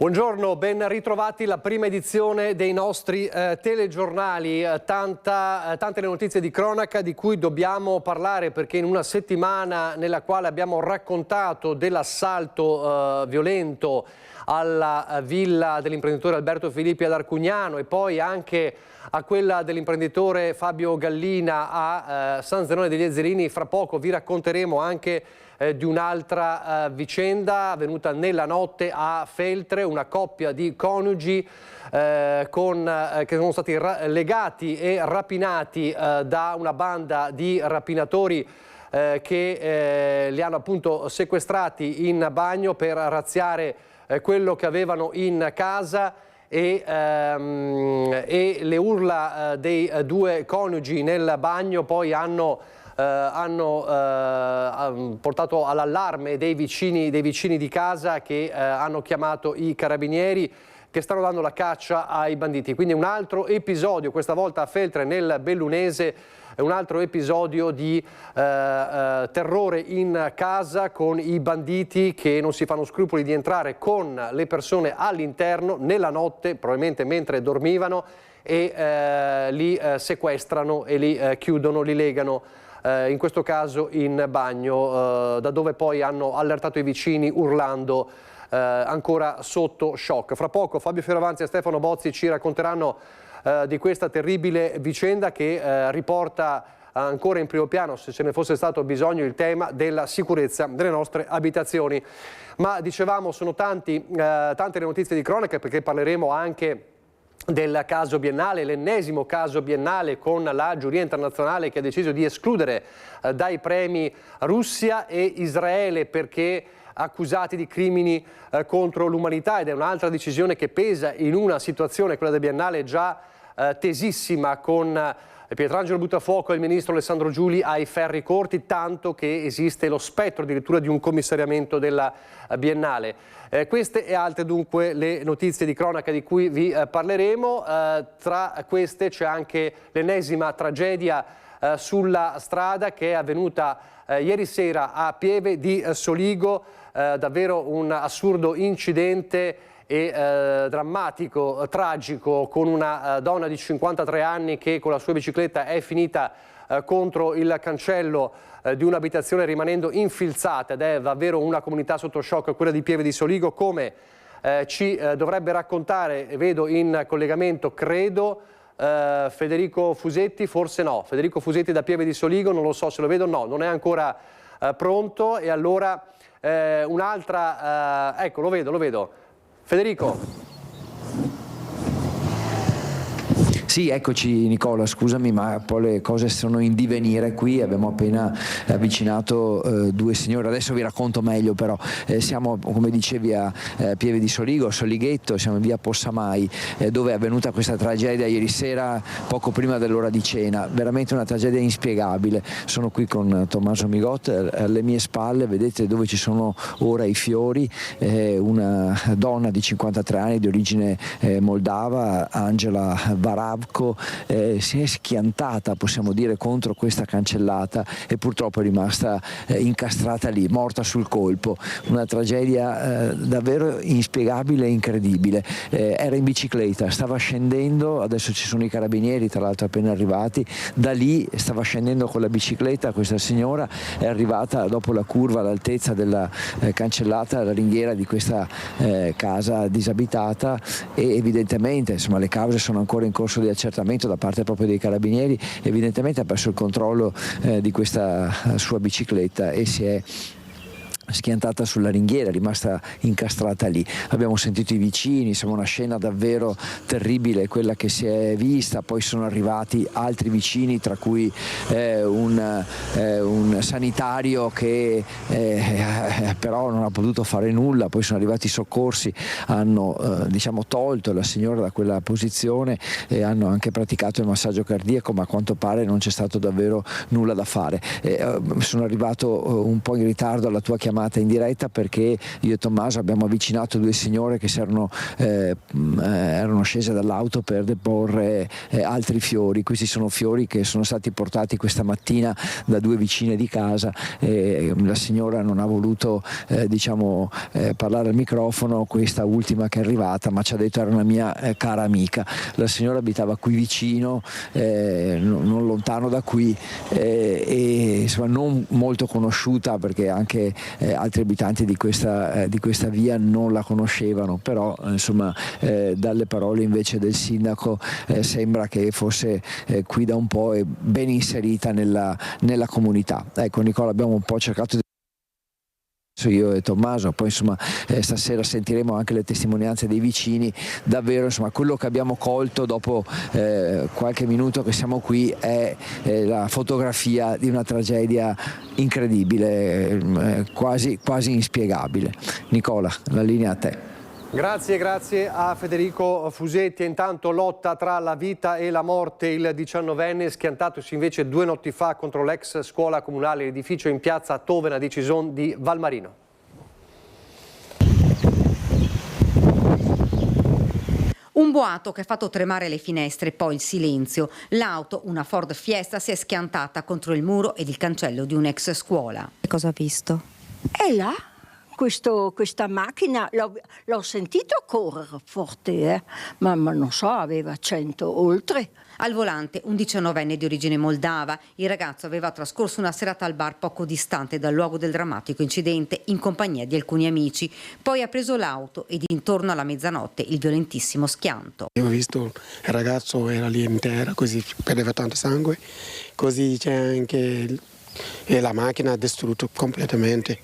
Buongiorno, ben ritrovati alla prima edizione dei nostri telegiornali. Tante le notizie di cronaca di cui dobbiamo parlare, perché in una settimana nella quale abbiamo raccontato dell'assalto violento alla villa dell'imprenditore Alberto Filippi ad Arcugnano e poi anche a quella dell'imprenditore Fabio Gallina a San Zenone degli Ezzerini, fra poco vi racconteremo anche di un'altra vicenda avvenuta nella notte a Feltre, una coppia di coniugi che sono stati legati e rapinati da una banda di rapinatori che li hanno appunto sequestrati in bagno per razziare quello che avevano in casa. E le urla dei due coniugi nel bagno poi hanno portato all'allarme dei vicini di casa che hanno chiamato i carabinieri, che stanno dando la caccia ai banditi. Quindi un altro episodio, questa volta a Feltre nel Bellunese, un altro episodio di terrore in casa, con i banditi che non si fanno scrupoli di entrare con le persone all'interno nella notte, probabilmente mentre dormivano, e li sequestrano e li chiudono, li legano, in questo caso in bagno, da dove poi hanno allertato i vicini urlando, ancora sotto shock. Fra poco Fabio Fioravanti e Stefano Bozzi ci racconteranno di questa terribile vicenda che riporta ancora in primo piano, se ce ne fosse stato bisogno, il tema della sicurezza delle nostre abitazioni. Ma dicevamo, sono tante le notizie di cronaca, perché parleremo anche del caso biennale, l'ennesimo caso biennale con la giuria internazionale che ha deciso di escludere dai premi Russia e Israele perché accusati di crimini contro l'umanità, ed è un'altra decisione che pesa in una situazione, quella del biennale, già tesissima, con Pietrangelo Buttafuoco e il ministro Alessandro Giuli ai ferri corti, tanto che esiste lo spettro addirittura di un commissariamento della biennale. Queste e altre dunque le notizie di cronaca di cui vi parleremo. Tra queste c'è anche l'ennesima tragedia sulla strada che è avvenuta ieri sera a Pieve di Soligo, davvero un assurdo incidente e drammatico, tragico, con una donna di 53 anni che con la sua bicicletta è finita contro il cancello di un'abitazione, rimanendo infilzata, ed è davvero una comunità sotto shock quella di Pieve di Soligo, come ci dovrebbe raccontare, vedo in collegamento, credo, Federico Fusetti, forse no, Federico Fusetti da Pieve di Soligo, non lo so se lo vedo, no, non è ancora pronto, e allora un'altra, ecco, lo vedo. Federico. Sì, eccoci Nicola, scusami, ma poi le cose sono in divenire qui, abbiamo appena avvicinato due signore, adesso vi racconto meglio, però siamo, come dicevi, a Pieve di Soligo, Solighetto, siamo in via Possamai, dove è avvenuta questa tragedia ieri sera poco prima dell'ora di cena, veramente una tragedia inspiegabile. Sono qui con Tommaso Migot, alle mie spalle vedete dove ci sono ora i fiori, una donna di 53 anni di origine moldava, Angela Varavko, si è schiantata, possiamo dire, contro questa cancellata e purtroppo è rimasta incastrata lì, morta sul colpo. Una tragedia davvero inspiegabile e incredibile. Era in bicicletta, stava scendendo, adesso ci sono i carabinieri tra l'altro appena arrivati, da lì stava scendendo con la bicicletta, questa signora è arrivata dopo la curva all'altezza della cancellata, la ringhiera di questa casa disabitata, e evidentemente, insomma, le cause sono ancora in corso di accertamento da parte proprio dei carabinieri. Evidentemente ha perso il controllo di questa sua bicicletta e si è schiantata sulla ringhiera, rimasta incastrata lì. Abbiamo sentito i vicini, insomma una scena davvero terribile quella che si è vista. Poi sono arrivati altri vicini, tra cui un sanitario che però non ha potuto fare nulla. Poi sono arrivati i soccorsi, hanno diciamo tolto la signora da quella posizione e hanno anche praticato il massaggio cardiaco, ma a quanto pare non c'è stato davvero nulla da fare. Sono arrivato un po' in ritardo alla tua chiamata chiamata in diretta perché io e Tommaso abbiamo avvicinato due signore che erano scese dall'auto per deporre altri fiori. Questi sono fiori che sono stati portati questa mattina da due vicine di casa. La signora non ha voluto parlare al microfono, questa ultima che è arrivata, ma ci ha detto era una mia cara amica. La signora abitava qui vicino, non lontano da qui, e insomma non molto conosciuta perché anche altri abitanti di questa via non la conoscevano, però insomma dalle parole invece del sindaco sembra che fosse qui da un po' e ben inserita nella comunità. Ecco Nicola, abbiamo un po' cercato di io e Tommaso, poi insomma stasera sentiremo anche le testimonianze dei vicini. Davvero insomma quello che abbiamo colto dopo qualche minuto che siamo qui è la fotografia di una tragedia incredibile, quasi inspiegabile. Nicola, la linea a te. Grazie a Federico Fusetti. Intanto lotta tra la vita e la morte, il 19enne schiantatosi invece 2 notti fa contro l'ex scuola comunale, l'edificio in piazza Tovena di Cison di Valmarino. Un boato che ha fatto tremare le finestre, poi il silenzio. L'auto, una Ford Fiesta, si è schiantata contro il muro ed il cancello di un'ex scuola. Che cosa ha visto? E là? Questa macchina l'ho sentito correre forte, ma non so, aveva 100 oltre. Al volante un 19enne di origine moldava. Il ragazzo aveva trascorso una serata al bar poco distante dal luogo del drammatico incidente in compagnia di alcuni amici. Poi ha preso l'auto ed intorno alla mezzanotte il violentissimo schianto. Io ho visto il ragazzo era lì in terra, così perdeva tanto sangue, così c'è anche la macchina distrutta completamente.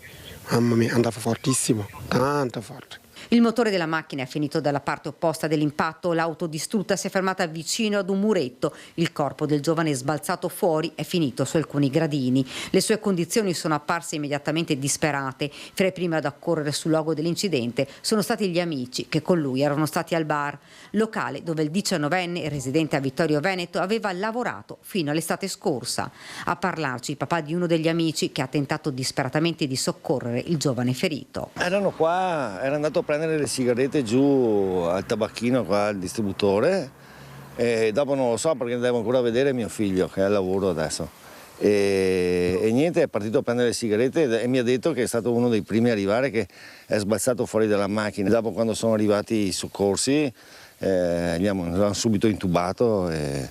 Mamma mia, andava fortissimo, tanto forte. Il motore della macchina è finito dalla parte opposta dell'impatto, l'auto distrutta si è fermata vicino ad un muretto, il corpo del giovane è sbalzato fuori è finito su alcuni gradini. Le sue condizioni sono apparse immediatamente disperate. Fra i primi ad accorrere sul luogo dell'incidente sono stati gli amici che con lui erano stati al bar, locale dove il 19enne, residente a Vittorio Veneto, aveva lavorato fino all'estate scorsa. A parlarci il papà di uno degli amici che ha tentato disperatamente di soccorrere il giovane ferito. Erano qua, era andato a prendere le sigarette giù al tabacchino qua al distributore e dopo non lo so perché devo ancora vedere mio figlio che è al lavoro adesso e niente, è partito a prendere le sigarette e mi ha detto che è stato uno dei primi a arrivare, che è sbalzato fuori dalla macchina. Dopo quando sono arrivati i soccorsi gli hanno subito intubato e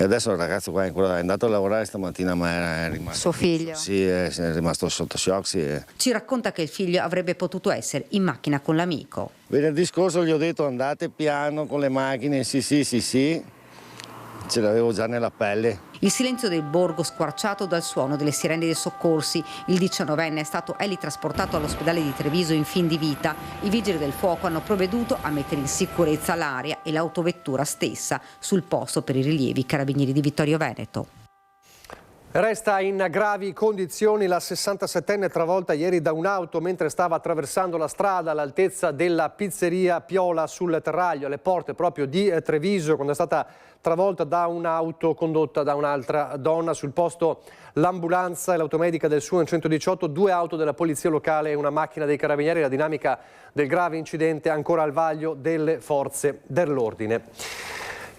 adesso il ragazzo qua è andato a lavorare stamattina ma è rimasto... Suo figlio? Sì, è rimasto sotto shock. Sì. Ci racconta che il figlio avrebbe potuto essere in macchina con l'amico. Venerdì scorso gli ho detto andate piano con le macchine, sì, ce l'avevo già nella pelle. Il silenzio del borgo squarciato dal suono delle sirene dei soccorsi. Il 19enne è stato trasportato all'ospedale di Treviso in fin di vita. I vigili del fuoco hanno provveduto a mettere in sicurezza l'area e l'autovettura stessa. Sul posto per i rilievi carabinieri di Vittorio Veneto. Resta in gravi condizioni la 67enne travolta ieri da un'auto mentre stava attraversando la strada all'altezza della pizzeria Piola sul Terraglio, alle porte proprio di Treviso, quando è stata travolta da un'auto condotta da un'altra donna. Sul posto l'ambulanza e l'automedica del SUO 118, 2 auto della polizia locale e una macchina dei carabinieri. La dinamica del grave incidente ancora al vaglio delle forze dell'ordine.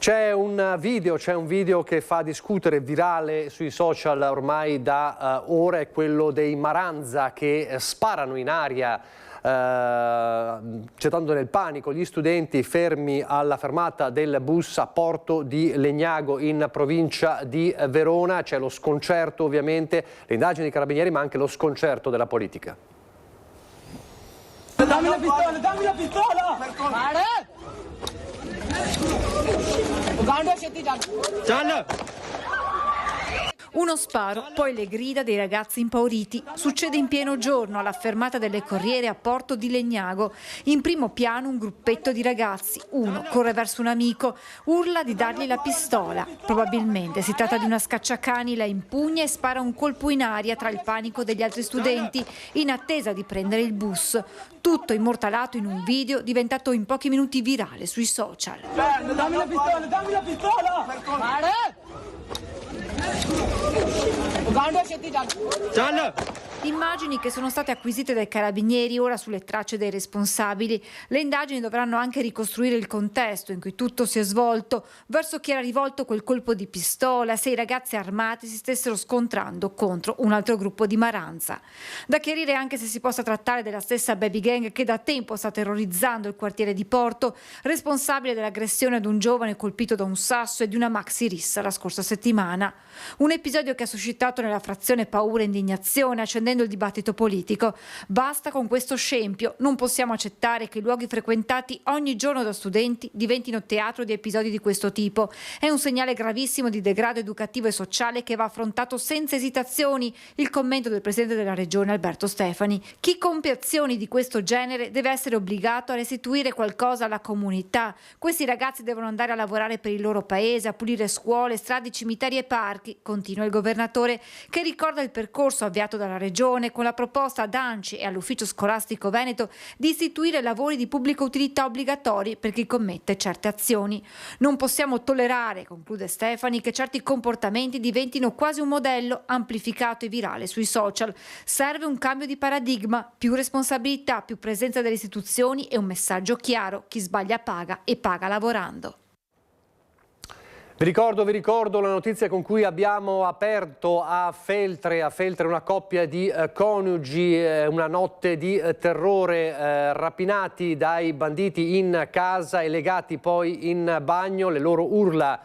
C'è un video che fa discutere, virale sui social ormai da ore, è quello dei Maranza che sparano in aria gettando nel panico gli studenti fermi alla fermata del bus a Porto di Legnago in provincia di Verona. C'è lo sconcerto ovviamente, le indagini dei carabinieri ma anche lo sconcerto della politica. Dammi la pistola, dammi la pistola! Uno sparo, poi le grida dei ragazzi impauriti. Succede in pieno giorno alla fermata delle Corriere a Porto di Legnago. In primo piano un gruppetto di ragazzi. Uno corre verso un amico, urla di dargli la pistola. Probabilmente si tratta di una scacciacani, la impugna e spara un colpo in aria tra il panico degli altri studenti in attesa di prendere il bus. Tutto immortalato in un video diventato in pochi minuti virale sui social. Dammi la pistola, dammi la pistola! Ciao! Immagini che sono state acquisite dai carabinieri ora sulle tracce dei responsabili. Le indagini dovranno anche ricostruire il contesto in cui tutto si è svolto, verso chi era rivolto quel colpo di pistola, se i ragazzi armati si stessero scontrando contro un altro gruppo di Maranza. Da chiarire anche se si possa trattare della stessa baby gang che da tempo sta terrorizzando il quartiere di Porto, responsabile dell'aggressione ad un giovane colpito da un sasso e di una maxi rissa la scorsa settimana. Un episodio che ha suscitato nella frazione paura e indignazione, accendendo il dibattito politico. Basta con questo scempio, non possiamo accettare che i luoghi frequentati ogni giorno da studenti diventino teatro di episodi di questo tipo. È un segnale gravissimo di degrado educativo e sociale che va affrontato senza esitazioni. Il commento del Presidente della Regione Alberto Stefani. Chi compie azioni di questo genere deve essere obbligato a restituire qualcosa alla comunità. Questi ragazzi devono andare a lavorare per il loro paese, a pulire scuole, strade, cimiteri e parchi, continua il governatore, che ricorda il percorso avviato dalla Regione con la proposta ad ANCI e all'Ufficio Scolastico Veneto di istituire lavori di pubblica utilità obbligatori per chi commette certe azioni. Non possiamo tollerare, conclude Stefani, che certi comportamenti diventino quasi un modello amplificato e virale sui social. Serve un cambio di paradigma, più responsabilità, più presenza delle istituzioni e un messaggio chiaro: chi sbaglia paga e paga lavorando. Vi ricordo la notizia con cui abbiamo aperto a Feltre una coppia di coniugi, una notte di terrore, rapinati dai banditi in casa e legati poi in bagno. Le loro urla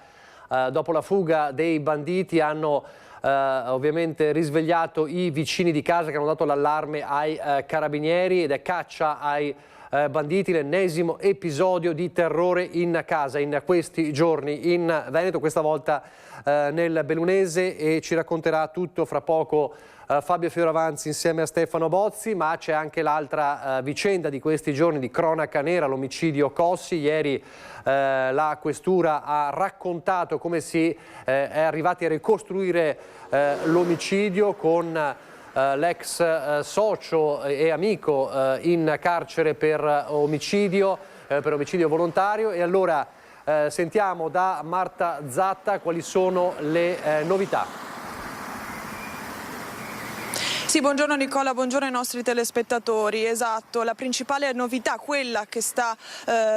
dopo la fuga dei banditi hanno ovviamente risvegliato i vicini di casa, che hanno dato l'allarme ai carabinieri, ed è caccia ai banditi, l'ennesimo episodio di terrore in casa in questi giorni in Veneto, questa volta nel Bellunese, e ci racconterà tutto fra poco Fabio Fioravanzi insieme a Stefano Bozzi. Ma c'è anche l'altra vicenda di questi giorni di cronaca nera, l'omicidio Cossi. Ieri la questura ha raccontato come si è arrivati a ricostruire l'omicidio, con l'ex socio e amico in carcere per omicidio volontario. E allora sentiamo da Marta Zatta quali sono le novità. Sì, buongiorno Nicola, buongiorno ai nostri telespettatori. Esatto, la principale novità, quella che sta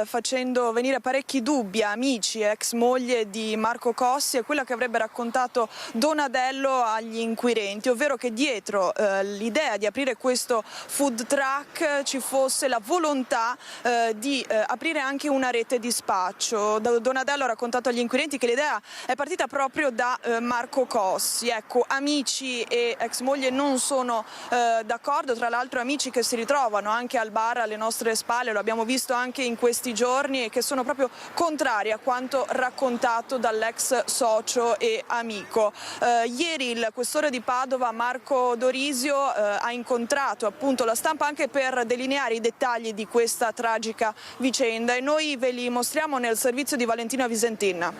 facendo venire parecchi dubbi a amici e ex moglie di Marco Cossi, è quella che avrebbe raccontato Donadello agli inquirenti, ovvero che dietro l'idea di aprire questo food truck ci fosse la volontà di aprire anche una rete di spaccio. Donadello ha raccontato agli inquirenti che l'idea è partita proprio da Marco Cossi. Ecco, amici e ex moglie non sono d'accordo, tra l'altro amici che si ritrovano anche al bar alle nostre spalle, lo abbiamo visto anche in questi giorni, e che sono proprio contrari a quanto raccontato dall'ex socio e amico. Ieri il questore di Padova, Marco Dorisio, ha incontrato appunto la stampa anche per delineare i dettagli di questa tragica vicenda, e noi ve li mostriamo nel servizio di Valentina Visentin.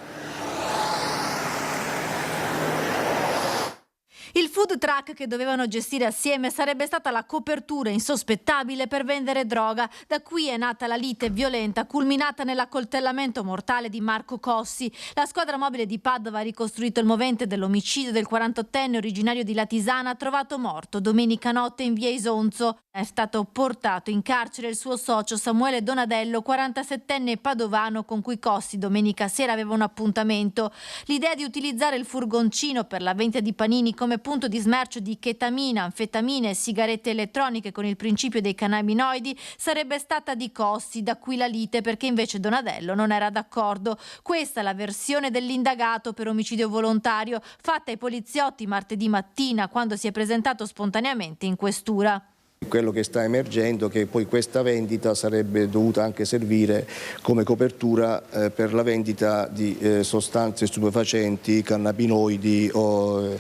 Il food truck che dovevano gestire assieme sarebbe stata la copertura insospettabile per vendere droga. Da qui è nata la lite violenta, culminata nell'accoltellamento mortale di Marco Cossi. La squadra mobile di Padova ha ricostruito il movente dell'omicidio del 48enne originario di Latisana, trovato morto domenica notte in via Isonzo. È stato portato in carcere il suo socio Samuele Donadello, 47enne padovano, con cui Cossi domenica sera aveva un appuntamento. L'idea di utilizzare il furgoncino per la vendita di panini come punto di smercio di chetamina, anfetamine e sigarette elettroniche con il principio dei cannabinoidi sarebbe stata di Cossi, da qui la lite, perché invece Donadello non era d'accordo. Questa è la versione dell'indagato per omicidio volontario fatta ai poliziotti martedì mattina, quando si è presentato spontaneamente in questura. Quello che sta emergendo è che poi questa vendita sarebbe dovuta anche servire come copertura per la vendita di sostanze stupefacenti, cannabinoidi o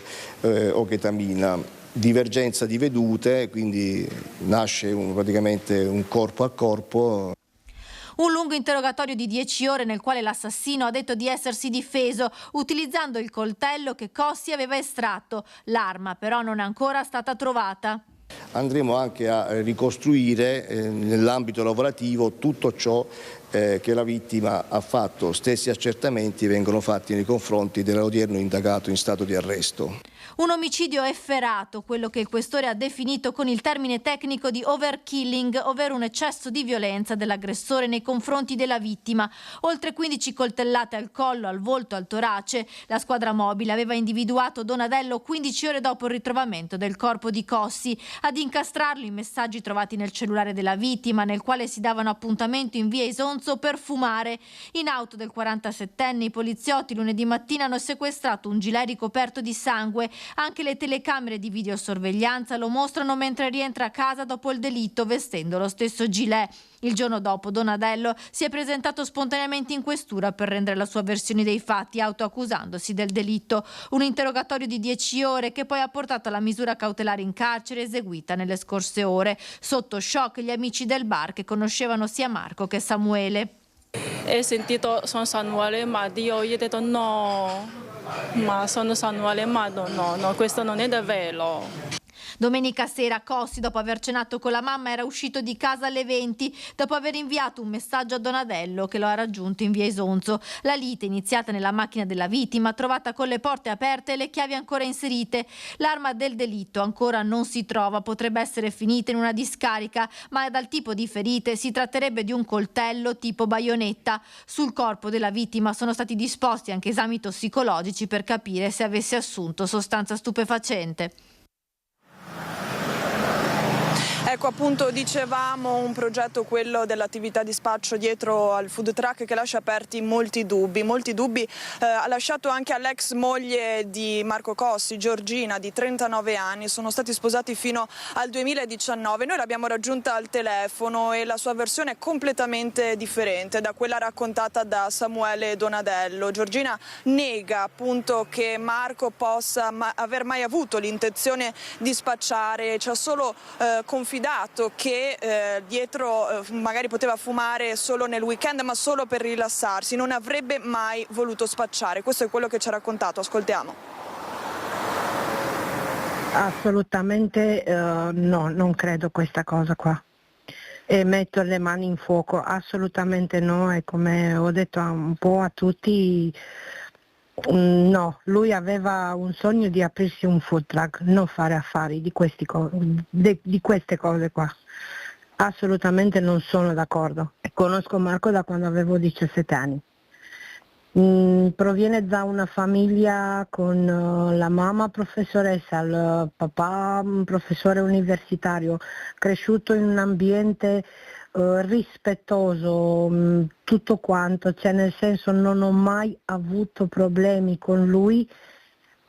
chetamina. Divergenza di vedute, quindi nasce praticamente un corpo a corpo. Un lungo interrogatorio di 10 ore nel quale l'assassino ha detto di essersi difeso utilizzando il coltello che Cossi aveva estratto. L'arma però non è ancora stata trovata. Andremo anche a ricostruire nell'ambito lavorativo tutto ciò che la vittima ha fatto. Stessi accertamenti vengono fatti nei confronti dell'odierno indagato in stato di arresto. Un omicidio efferato, quello che il questore ha definito con il termine tecnico di overkilling, ovvero un eccesso di violenza dell'aggressore nei confronti della vittima. Oltre 15 coltellate al collo, al volto, al torace. La squadra mobile aveva individuato Donadello 15 ore dopo il ritrovamento del corpo di Cossi. Ad incastrarlo i messaggi trovati nel cellulare della vittima, nel quale si davano appuntamento in via Isonzo per fumare. In auto del 47enne i poliziotti lunedì mattina hanno sequestrato un gilet ricoperto di sangue. Anche le telecamere di videosorveglianza lo mostrano mentre rientra a casa dopo il delitto vestendo lo stesso gilet. Il giorno dopo Donadello si è presentato spontaneamente in questura per rendere la sua versione dei fatti, autoaccusandosi del delitto. Un interrogatorio di 10 ore che poi ha portato alla misura cautelare in carcere eseguita nelle scorse ore. Sotto shock gli amici del bar che conoscevano sia Marco che Samuele. Ho sentito sono Samuele, ma io gli ho detto no, ma sono Samuele, ma no, questo non è davvero. Domenica sera Cossi, dopo aver cenato con la mamma, era uscito di casa alle 20 dopo aver inviato un messaggio a Donadello che lo ha raggiunto in via Isonzo. La lite, iniziata nella macchina della vittima, trovata con le porte aperte e le chiavi ancora inserite. L'arma del delitto ancora non si trova, potrebbe essere finita in una discarica, ma dal tipo di ferite si tratterebbe di un coltello tipo baionetta. Sul corpo della vittima sono stati disposti anche esami tossicologici per capire se avesse assunto sostanza stupefacente. Ecco, appunto, dicevamo un progetto, quello dell'attività di spaccio dietro al food truck, che lascia aperti molti dubbi ha lasciato anche all'ex moglie di Marco Cossi, Giorgina, di 39 anni, sono stati sposati fino al 2019, noi l'abbiamo raggiunta al telefono e la sua versione è completamente differente da quella raccontata da Samuele Donadello. Giorgina nega appunto che Marco possa aver mai avuto l'intenzione di spacciare, ci ha solo confidato che dietro magari poteva fumare solo nel weekend, ma solo per rilassarsi, non avrebbe mai voluto spacciare. Questo è quello che ci ha raccontato, ascoltiamo. Assolutamente no, non credo questa cosa qua. E metto le mani in fuoco, assolutamente no, e come ho detto un po' a tutti, no, lui aveva un sogno di aprirsi un food truck, non fare affari di queste cose qua. Assolutamente non sono d'accordo. Conosco Marco da quando avevo 17 anni. Proviene da una famiglia con la mamma professoressa, il papà professore universitario, cresciuto in un ambiente rispettoso, tutto quanto, cioè nel senso non ho mai avuto problemi con lui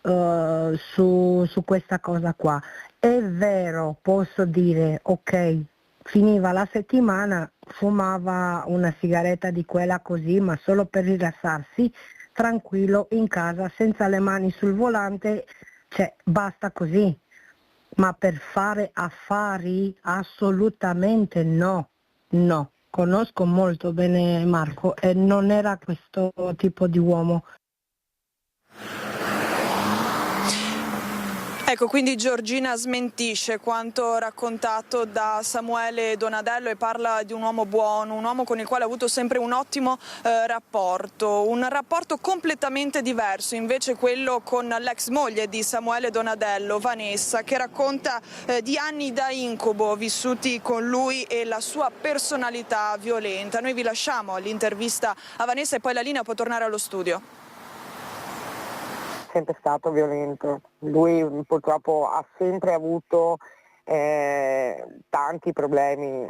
su questa cosa qua. È vero, posso dire, ok, finiva la settimana, fumava una sigaretta di quella così, ma solo per rilassarsi, tranquillo in casa, senza le mani sul volante, cioè basta così. Ma per fare affari assolutamente no. No, conosco molto bene Marco e non era questo tipo di uomo. Ecco, quindi Giorgina smentisce quanto raccontato da Samuele Donadello e parla di un uomo buono, un uomo con il quale ha avuto sempre un ottimo rapporto, un rapporto completamente diverso invece quello con l'ex moglie di Samuele Donadello, Vanessa, che racconta di anni da incubo vissuti con lui e la sua personalità violenta. Noi vi lasciamo l'intervista a Vanessa e poi la linea può tornare allo studio. Sempre stato violento, lui purtroppo ha sempre avuto tanti problemi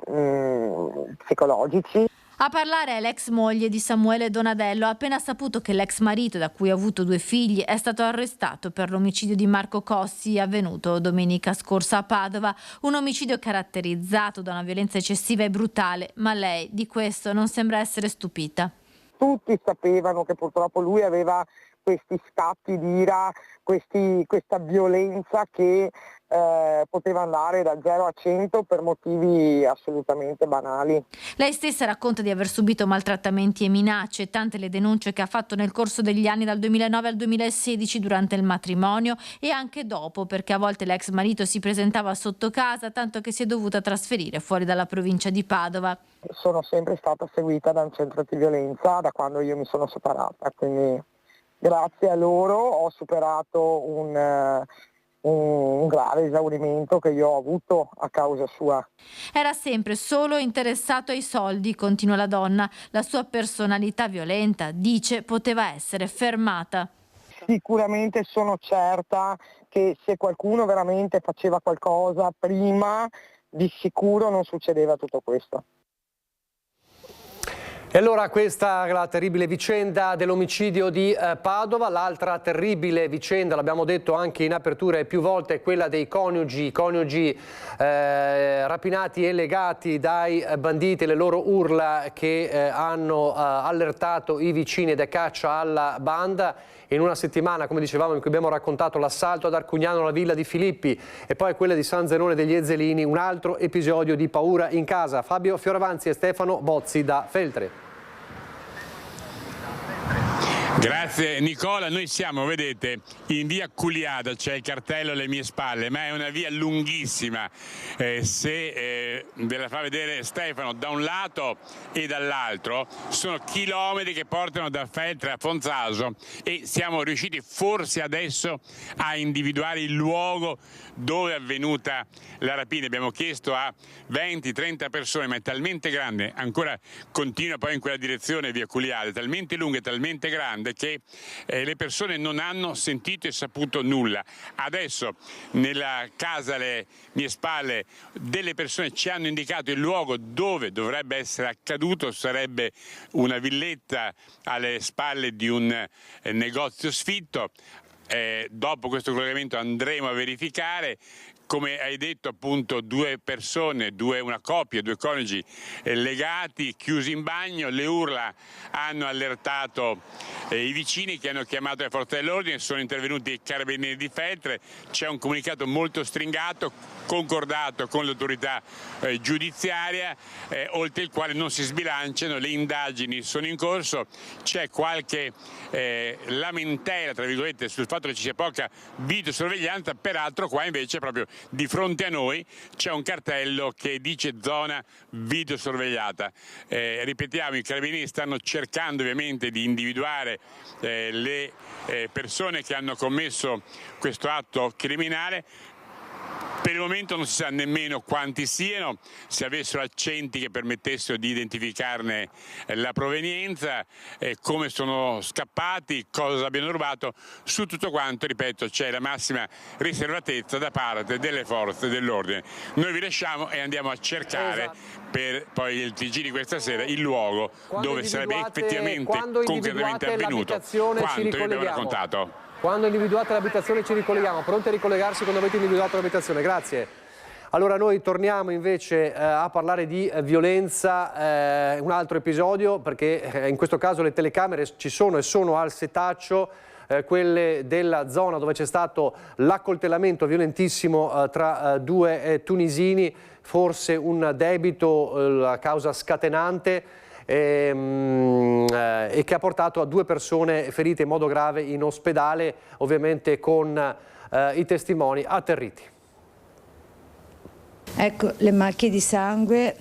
psicologici. A parlare è l'ex moglie di Samuele Donadello, ha appena saputo che l'ex marito, da cui ha avuto 2 figli, è stato arrestato per l'omicidio di Marco Cossi avvenuto domenica scorsa a Padova, un omicidio caratterizzato da una violenza eccessiva e brutale, ma lei di questo non sembra essere stupita. Tutti sapevano che purtroppo lui aveva questi scatti di ira, questa violenza che poteva andare da 0 a 100 per motivi assolutamente banali. Lei stessa racconta di aver subito maltrattamenti e minacce, tante le denunce che ha fatto nel corso degli anni dal 2009 al 2016 durante il matrimonio e anche dopo, perché a volte l'ex marito si presentava sotto casa, tanto che si è dovuta trasferire fuori dalla provincia di Padova. Sono sempre stata seguita da un centro di violenza da quando io mi sono separata, quindi grazie a loro ho superato un grave esaurimento che io ho avuto a causa sua. Era sempre solo interessato ai soldi, continua la donna. La sua personalità violenta, dice, poteva essere fermata. Sicuramente sono certa che se qualcuno veramente faceva qualcosa prima, di sicuro non succedeva tutto questo. E allora questa è la terribile vicenda dell'omicidio di Padova. L'altra terribile vicenda, l'abbiamo detto anche in apertura e più volte, è quella dei coniugi rapinati e legati dai banditi, le loro urla che hanno allertato i vicini ed è caccia alla banda. In una settimana, come dicevamo, in cui abbiamo raccontato l'assalto ad Arcugnano alla villa di Filippi e poi quella di San Zenone degli Ezzelini, un altro episodio di paura in casa. Fabio Fioravanzi e Stefano Bozzi da Feltre. Grazie Nicola, noi siamo, vedete, in via Culiada, c'è il cartello alle mie spalle, ma è una via lunghissima, se ve la fa vedere Stefano, da un lato e dall'altro sono chilometri che portano da Feltre a Fonzaso e siamo riusciti forse adesso a individuare il luogo dove è avvenuta la rapina. Abbiamo chiesto a 20-30 persone, ma è talmente grande, ancora continua poi in quella direzione via Culiada, è talmente lunga e talmente grande che le persone non hanno sentito e saputo nulla. Adesso nella casa alle mie spalle delle persone ci hanno indicato il luogo dove dovrebbe essere accaduto, sarebbe una villetta alle spalle di un negozio sfitto. Dopo questo collegamento andremo a verificare. Come hai detto, appunto, due persone, una coppia, due coniugi legati, chiusi in bagno. Le urla hanno allertato i vicini che hanno chiamato le forze dell'ordine, sono intervenuti i carabinieri di Feltre, c'è un comunicato molto stringato, concordato con l'autorità giudiziaria, oltre il quale non si sbilanciano, le indagini sono in corso, c'è qualche lamentela, tra virgolette, sul fatto che ci sia poca videosorveglianza, peraltro qua invece proprio di fronte a noi c'è un cartello che dice zona videosorvegliata. Ripetiamo, i carabinieri stanno cercando ovviamente di individuare le persone che hanno commesso questo atto criminale. Per il momento non si sa nemmeno quanti siano, se avessero accenti che permettessero di identificarne la provenienza, come sono scappati, cosa abbiano rubato. Su tutto quanto, ripeto, c'è la massima riservatezza da parte delle forze dell'ordine. Noi vi lasciamo e andiamo a cercare per poi il TG di questa sera il luogo dove sarebbe effettivamente concretamente avvenuto quanto vi abbiamo raccontato. Quando individuate l'abitazione ci ricolleghiamo, pronti a ricollegarsi quando avete individuato l'abitazione, grazie. Allora noi torniamo invece a parlare di violenza, un altro episodio, perché in questo caso le telecamere ci sono e sono al setaccio, quelle della zona dove c'è stato l'accoltellamento violentissimo tra due tunisini, forse un debito, la causa scatenante, e che ha portato a due persone ferite in modo grave in ospedale, ovviamente con i testimoni atterriti. Ecco le macchie di sangue,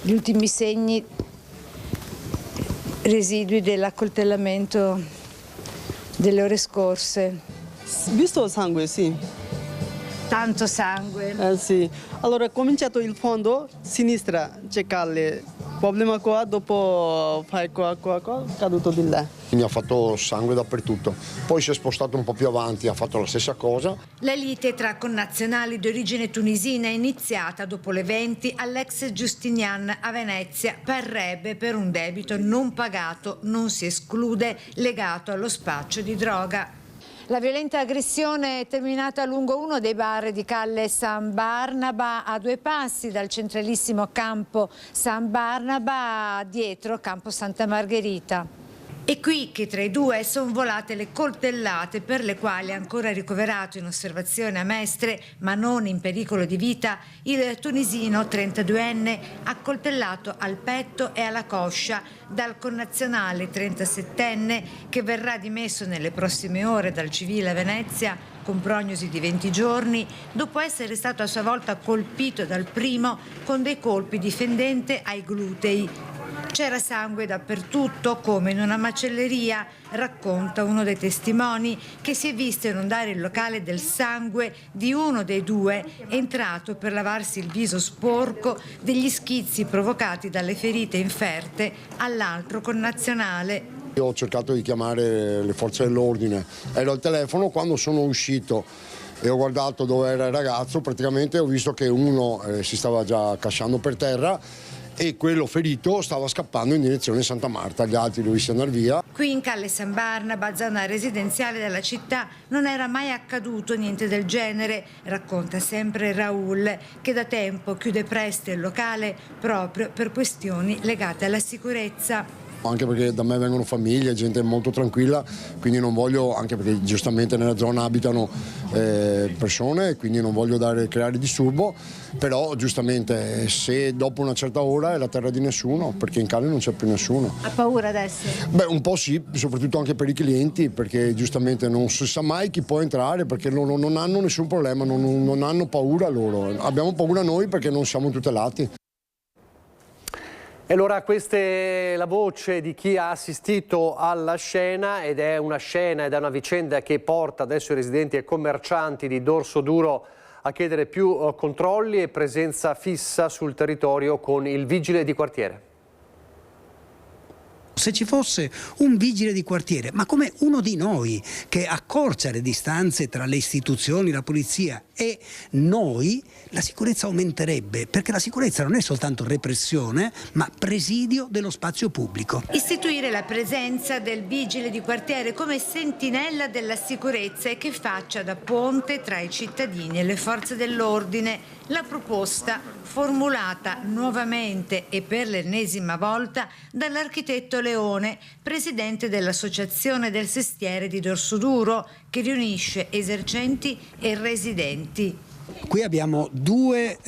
gli ultimi segni residui dell'accoltellamento delle ore scorse. Visto il sangue, sì. Tanto sangue? Sì. Allora, ho cominciato il fondo, sinistra, cercare. Problema qua, dopo fai qua, caduto di là. Mi ha fatto sangue dappertutto, poi si è spostato un po' più avanti, ha fatto la stessa cosa. La lite tra connazionali di origine tunisina è iniziata dopo l'evento all'ex Justinian a Venezia. Parrebbe per un debito non pagato, non si esclude, legato allo spaccio di droga. La violenta aggressione è terminata lungo uno dei bar di Calle San Barnaba, a 2 passi dal centralissimo campo San Barnaba, dietro campo Santa Margherita. E qui che tra i due sono volate le coltellate per le quali è ancora ricoverato in osservazione a Mestre, ma non in pericolo di vita, il tunisino 32enne accoltellato al petto e alla coscia dal connazionale 37enne che verrà dimesso nelle prossime ore dal civile a Venezia con prognosi di 20 giorni, dopo essere stato a sua volta colpito dal primo con dei colpi di fendente ai glutei. C'era sangue dappertutto, come in una macelleria, racconta uno dei testimoni che si è visto inondare il locale del sangue di uno dei due entrato per lavarsi il viso sporco degli schizzi provocati dalle ferite inferte all'altro connazionale. Io ho cercato di chiamare le forze dell'ordine, ero al telefono, quando sono uscito e ho guardato dove era il ragazzo, praticamente ho visto che uno si stava già casciando per terra e quello ferito stava scappando in direzione Santa Marta, gli altri li ho visti andare via. Qui in Calle San Barnaba, zona residenziale della città, non era mai accaduto niente del genere, racconta sempre Raul, che da tempo chiude presto il locale proprio per questioni legate alla sicurezza. Anche perché da me vengono famiglie, gente molto tranquilla, quindi non voglio, anche perché giustamente nella zona abitano persone, quindi non voglio creare disturbo, però giustamente se dopo una certa ora è la terra di nessuno, perché in Calle non c'è più nessuno. Ha paura adesso? Beh, un po' sì, soprattutto anche per i clienti, perché giustamente non si sa mai chi può entrare, perché loro non hanno nessun problema, non hanno paura loro, abbiamo paura noi perché non siamo tutelati. E allora questa è la voce di chi ha assistito alla scena ed è una vicenda che porta adesso i residenti e commercianti di Dorsoduro a chiedere più controlli e presenza fissa sul territorio con il vigile di quartiere. Se ci fosse un vigile di quartiere, ma come uno di noi, che accorcia le distanze tra le istituzioni, la polizia e noi, la sicurezza aumenterebbe, perché la sicurezza non è soltanto repressione, ma presidio dello spazio pubblico. Istituire la presenza del vigile di quartiere come sentinella della sicurezza e che faccia da ponte tra i cittadini e le forze dell'ordine. La proposta, formulata nuovamente e per l'ennesima volta dall'architetto Leone, presidente dell'Associazione del Sestiere di Dorsoduro, che riunisce esercenti e residenti. Qui abbiamo due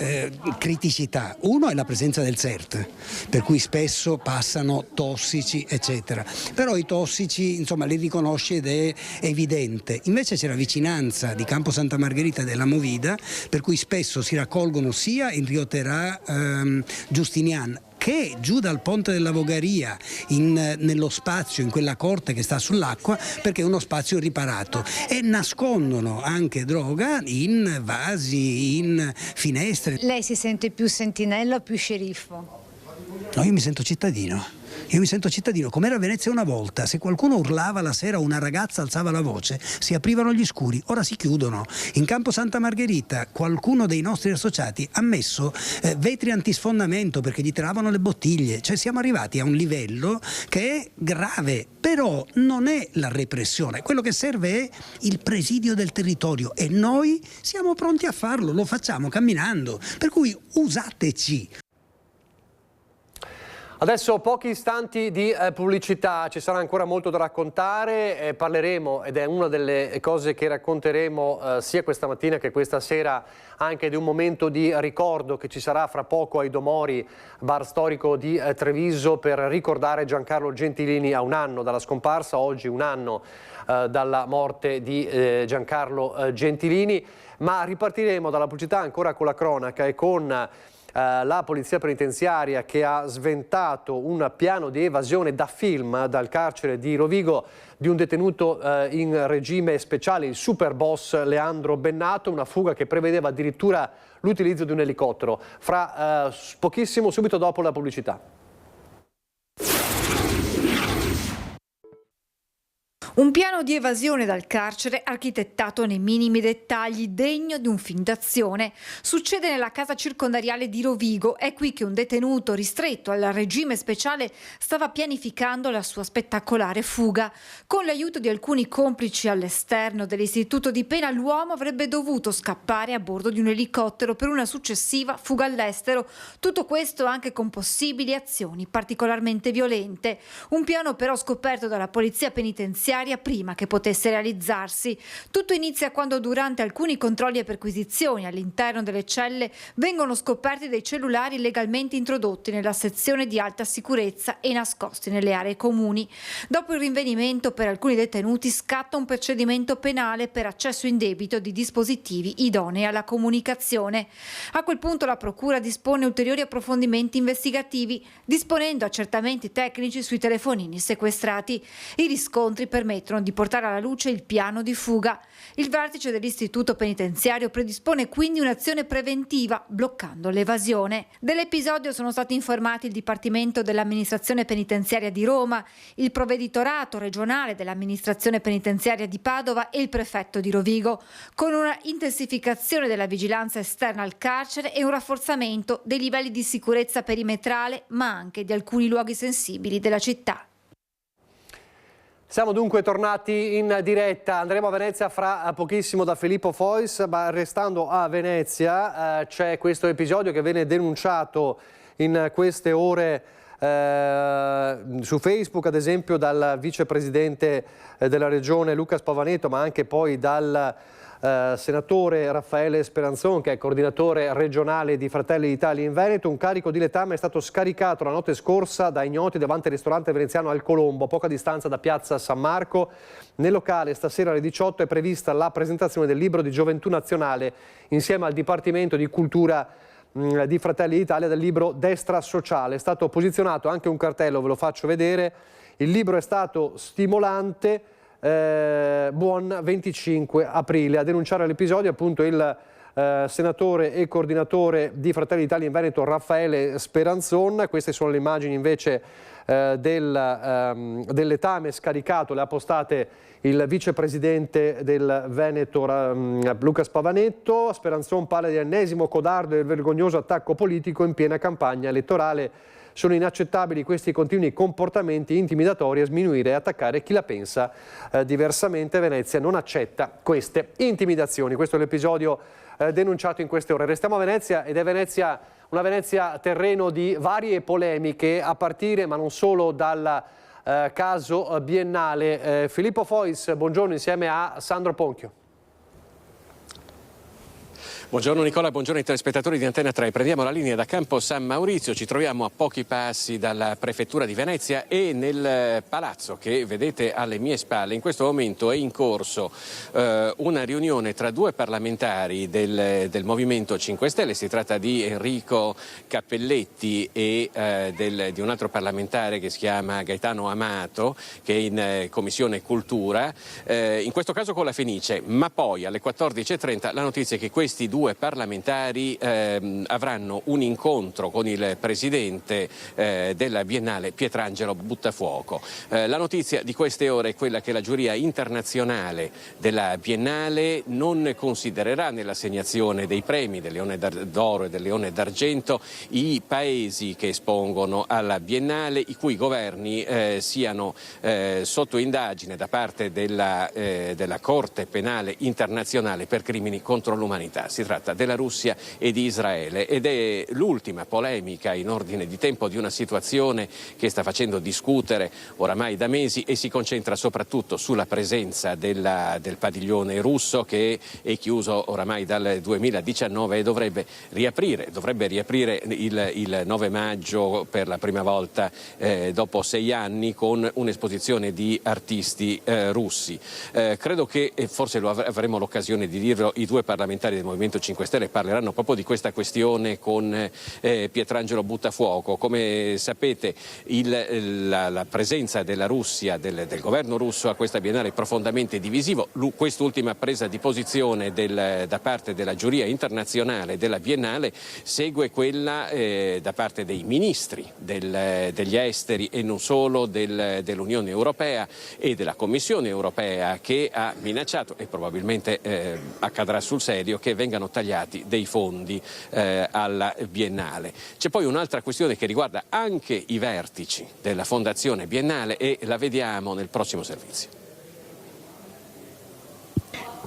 criticità. Uno è la presenza del CERT, per cui spesso passano tossici, eccetera. Però i tossici, insomma, li riconosce ed è evidente. Invece c'è la vicinanza di Campo Santa Margherita e della Movida, per cui spesso si raccolgono sia in Rio Terà Giustinian che giù dal ponte della Vogaria nello spazio, in quella corte che sta sull'acqua, perché è uno spazio riparato, e nascondono anche droga in vasi, in finestre. Lei si sente più sentinella o più sceriffo? No, io mi sento cittadino. Io mi sento cittadino, come era a Venezia una volta, se qualcuno urlava la sera o una ragazza alzava la voce, si aprivano gli scuri, ora si chiudono. In Campo Santa Margherita qualcuno dei nostri associati ha messo vetri antisfondamento perché gli tiravano le bottiglie, cioè siamo arrivati a un livello che è grave, però non è la repressione, quello che serve è il presidio del territorio e noi siamo pronti a farlo, lo facciamo camminando, per cui usateci. Adesso pochi istanti di pubblicità, ci sarà ancora molto da raccontare, parleremo, ed è una delle cose che racconteremo sia questa mattina che questa sera, anche di un momento di ricordo che ci sarà fra poco ai Domori, bar storico di Treviso, per ricordare Giancarlo Gentilini a un anno dalla scomparsa, oggi un anno dalla morte di Giancarlo Gentilini, ma ripartiremo dalla pubblicità ancora con la cronaca e con la polizia penitenziaria che ha sventato un piano di evasione da film dal carcere di Rovigo di un detenuto in regime speciale, il super boss Leandro Bennato, una fuga che prevedeva addirittura l'utilizzo di un elicottero. Fra pochissimo, subito dopo la pubblicità. Un piano di evasione dal carcere architettato nei minimi dettagli, degno di un film d'azione. Succede nella casa circondariale di Rovigo. È qui che un detenuto ristretto al regime speciale stava pianificando la sua spettacolare fuga. Con l'aiuto di alcuni complici all'esterno dell'istituto di pena, l'uomo avrebbe dovuto scappare a bordo di un elicottero per una successiva fuga all'estero. Tutto questo anche con possibili azioni particolarmente violente. Un piano però scoperto dalla polizia penitenziaria prima che potesse realizzarsi. Tutto inizia quando durante alcuni controlli e perquisizioni all'interno delle celle vengono scoperti dei cellulari legalmente introdotti nella sezione di alta sicurezza e nascosti nelle aree comuni. Dopo il rinvenimento per alcuni detenuti scatta un procedimento penale per accesso indebito di dispositivi idonei alla comunicazione. A quel punto la procura dispone ulteriori approfondimenti investigativi, disponendo accertamenti tecnici sui telefonini sequestrati. I riscontri permettono di portare alla luce il piano di fuga. Il vertice dell'istituto penitenziario predispone quindi un'azione preventiva, bloccando l'evasione. Dell'episodio sono stati informati il Dipartimento dell'Amministrazione Penitenziaria di Roma, il Provveditorato regionale dell'Amministrazione Penitenziaria di Padova e il prefetto di Rovigo, con una intensificazione della vigilanza esterna al carcere e un rafforzamento dei livelli di sicurezza perimetrale, ma anche di alcuni luoghi sensibili della città. Siamo dunque tornati in diretta, andremo a Venezia fra pochissimo da Filippo Fois, ma restando a Venezia c'è questo episodio che viene denunciato in queste ore su Facebook, ad esempio dal vicepresidente della regione Luca Spavaneto, ma anche poi dal senatore Raffaele Speranzon, che è coordinatore regionale di Fratelli d'Italia in Veneto. Un carico di letame è stato scaricato la notte scorsa da ignoti davanti al ristorante veneziano al Colombo, a poca distanza da piazza San Marco. Nel locale stasera alle 18 è prevista la presentazione del libro di Gioventù Nazionale insieme al Dipartimento di Cultura di Fratelli d'Italia del libro Destra Sociale. È stato posizionato anche un cartello, ve lo faccio vedere. Il libro è stato stimolante. Buon 25 aprile. A denunciare l'episodio appunto il senatore e coordinatore di Fratelli d'Italia in Veneto Raffaele Speranzon. Queste sono le immagini invece del letame scaricato, le ha postate il vicepresidente del Veneto Luca Spavanetto. Speranzon parla di ennesimo codardo e vergognoso attacco politico in piena campagna elettorale. Sono inaccettabili questi continui comportamenti intimidatori a sminuire e attaccare chi la pensa diversamente. Venezia non accetta queste intimidazioni. Questo è l'episodio denunciato in queste ore. Restiamo a Venezia ed è Venezia, una Venezia terreno di varie polemiche, a partire ma non solo dal caso biennale. Filippo Fois, buongiorno, insieme a Sandro Ponchio. Buongiorno Nicola, buongiorno ai telespettatori di Antena 3. Prendiamo la linea da Campo San Maurizio, ci troviamo a pochi passi dalla prefettura di Venezia e nel palazzo che vedete alle mie spalle. In questo momento è in corso una riunione tra due parlamentari del Movimento 5 Stelle. Si tratta di Enrico Cappelletti e di un altro parlamentare che si chiama Gaetano Amato, che è in Commissione Cultura, in questo caso con la Fenice, ma poi alle 14.30 la notizia è che questi due parlamentari avranno un incontro con il presidente della Biennale Pietrangelo Buttafuoco. La notizia di queste ore è quella che la giuria internazionale della Biennale non considererà nell'assegnazione dei premi del Leone d'Oro e del Leone d'Argento i paesi che espongono alla Biennale i cui governi siano sotto indagine da parte della Corte Penale Internazionale per crimini contro l'umanità. Si tratta della Russia e di Israele ed è l'ultima polemica in ordine di tempo di una situazione che sta facendo discutere oramai da mesi e si concentra soprattutto sulla presenza del padiglione russo che è chiuso oramai dal 2019 e dovrebbe riaprire il 9 maggio per la prima volta dopo 6 anni con un'esposizione di artisti russi. Credo che, forse avremo l'occasione di dirlo, i due parlamentari del Movimento Movimento 5 Stelle parleranno proprio di questa questione con Pietrangelo Buttafuoco. Come sapete la presenza della Russia, del governo russo a questa Biennale è profondamente divisivo. Quest'ultima presa di posizione da parte della giuria internazionale della Biennale segue quella da parte dei ministri degli esteri e non solo dell'Unione Europea e della Commissione Europea, che ha minacciato, e probabilmente accadrà sul serio, che vengano tagliati dei fondi alla Biennale. C'è poi un'altra questione che riguarda anche i vertici della Fondazione Biennale e la vediamo nel prossimo servizio.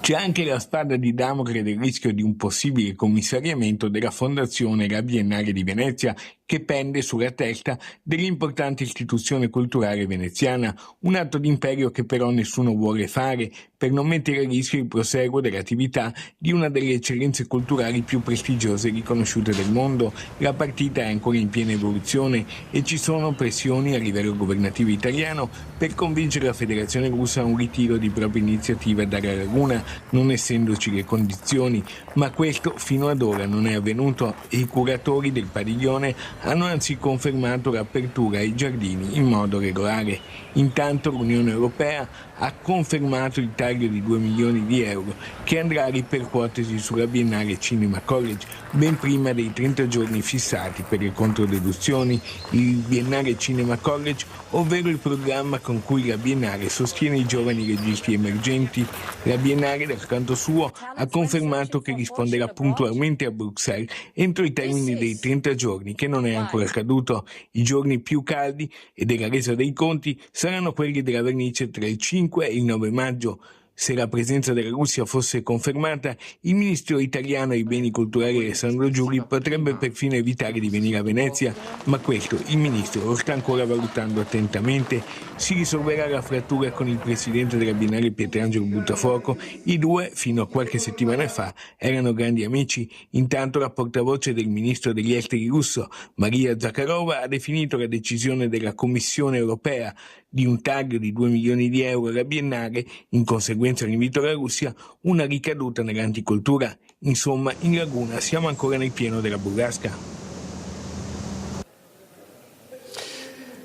C'è anche la spada di Damocle del rischio di un possibile commissariamento della Fondazione La Biennale di Venezia, che pende sulla testa dell'importante istituzione culturale veneziana, un atto d'imperio che però nessuno vuole fare per non mettere a rischio il proseguo dell'attività di una delle eccellenze culturali più prestigiose e riconosciute del mondo. La partita è ancora in piena evoluzione e ci sono pressioni a livello governativo italiano per convincere la Federazione Russa a un ritiro di propria iniziativa dalla laguna, non essendoci le condizioni, ma questo fino ad ora non è avvenuto e i curatori del padiglione hanno anzi confermato l'apertura ai giardini in modo regolare. Intanto l'Unione Europea ha confermato il taglio di 2 milioni di euro che andrà a ripercuotersi sulla Biennale Cinema College ben prima dei 30 giorni fissati per le controdeduzioni. Il Biennale Cinema College, ovvero il programma con cui la Biennale sostiene i giovani registi emergenti. La Biennale, dal canto suo, ha confermato che risponderà puntualmente a Bruxelles entro i termini dei 30 giorni, che non è ancora accaduto. I giorni più caldi e della resa dei conti saranno quelli della vernice tra il 5 e il 9 maggio. Se la presenza della Russia fosse confermata, il ministro italiano ai beni culturali Alessandro Giuli potrebbe perfino evitare di venire a Venezia, ma questo il ministro lo sta ancora valutando attentamente. Si risolverà la frattura con il presidente della Biennale Pietrangelo Buttafuoco. I due, fino a qualche settimana fa, erano grandi amici. Intanto la portavoce del ministro degli esteri russo, Maria Zakharova, ha definito la decisione della Commissione Europea di un taglio di 2 milioni di euro alla Biennale, in conseguenza dell'invito alla Russia, una ricaduta nell'anticultura. Insomma, in laguna siamo ancora nel pieno della burrasca.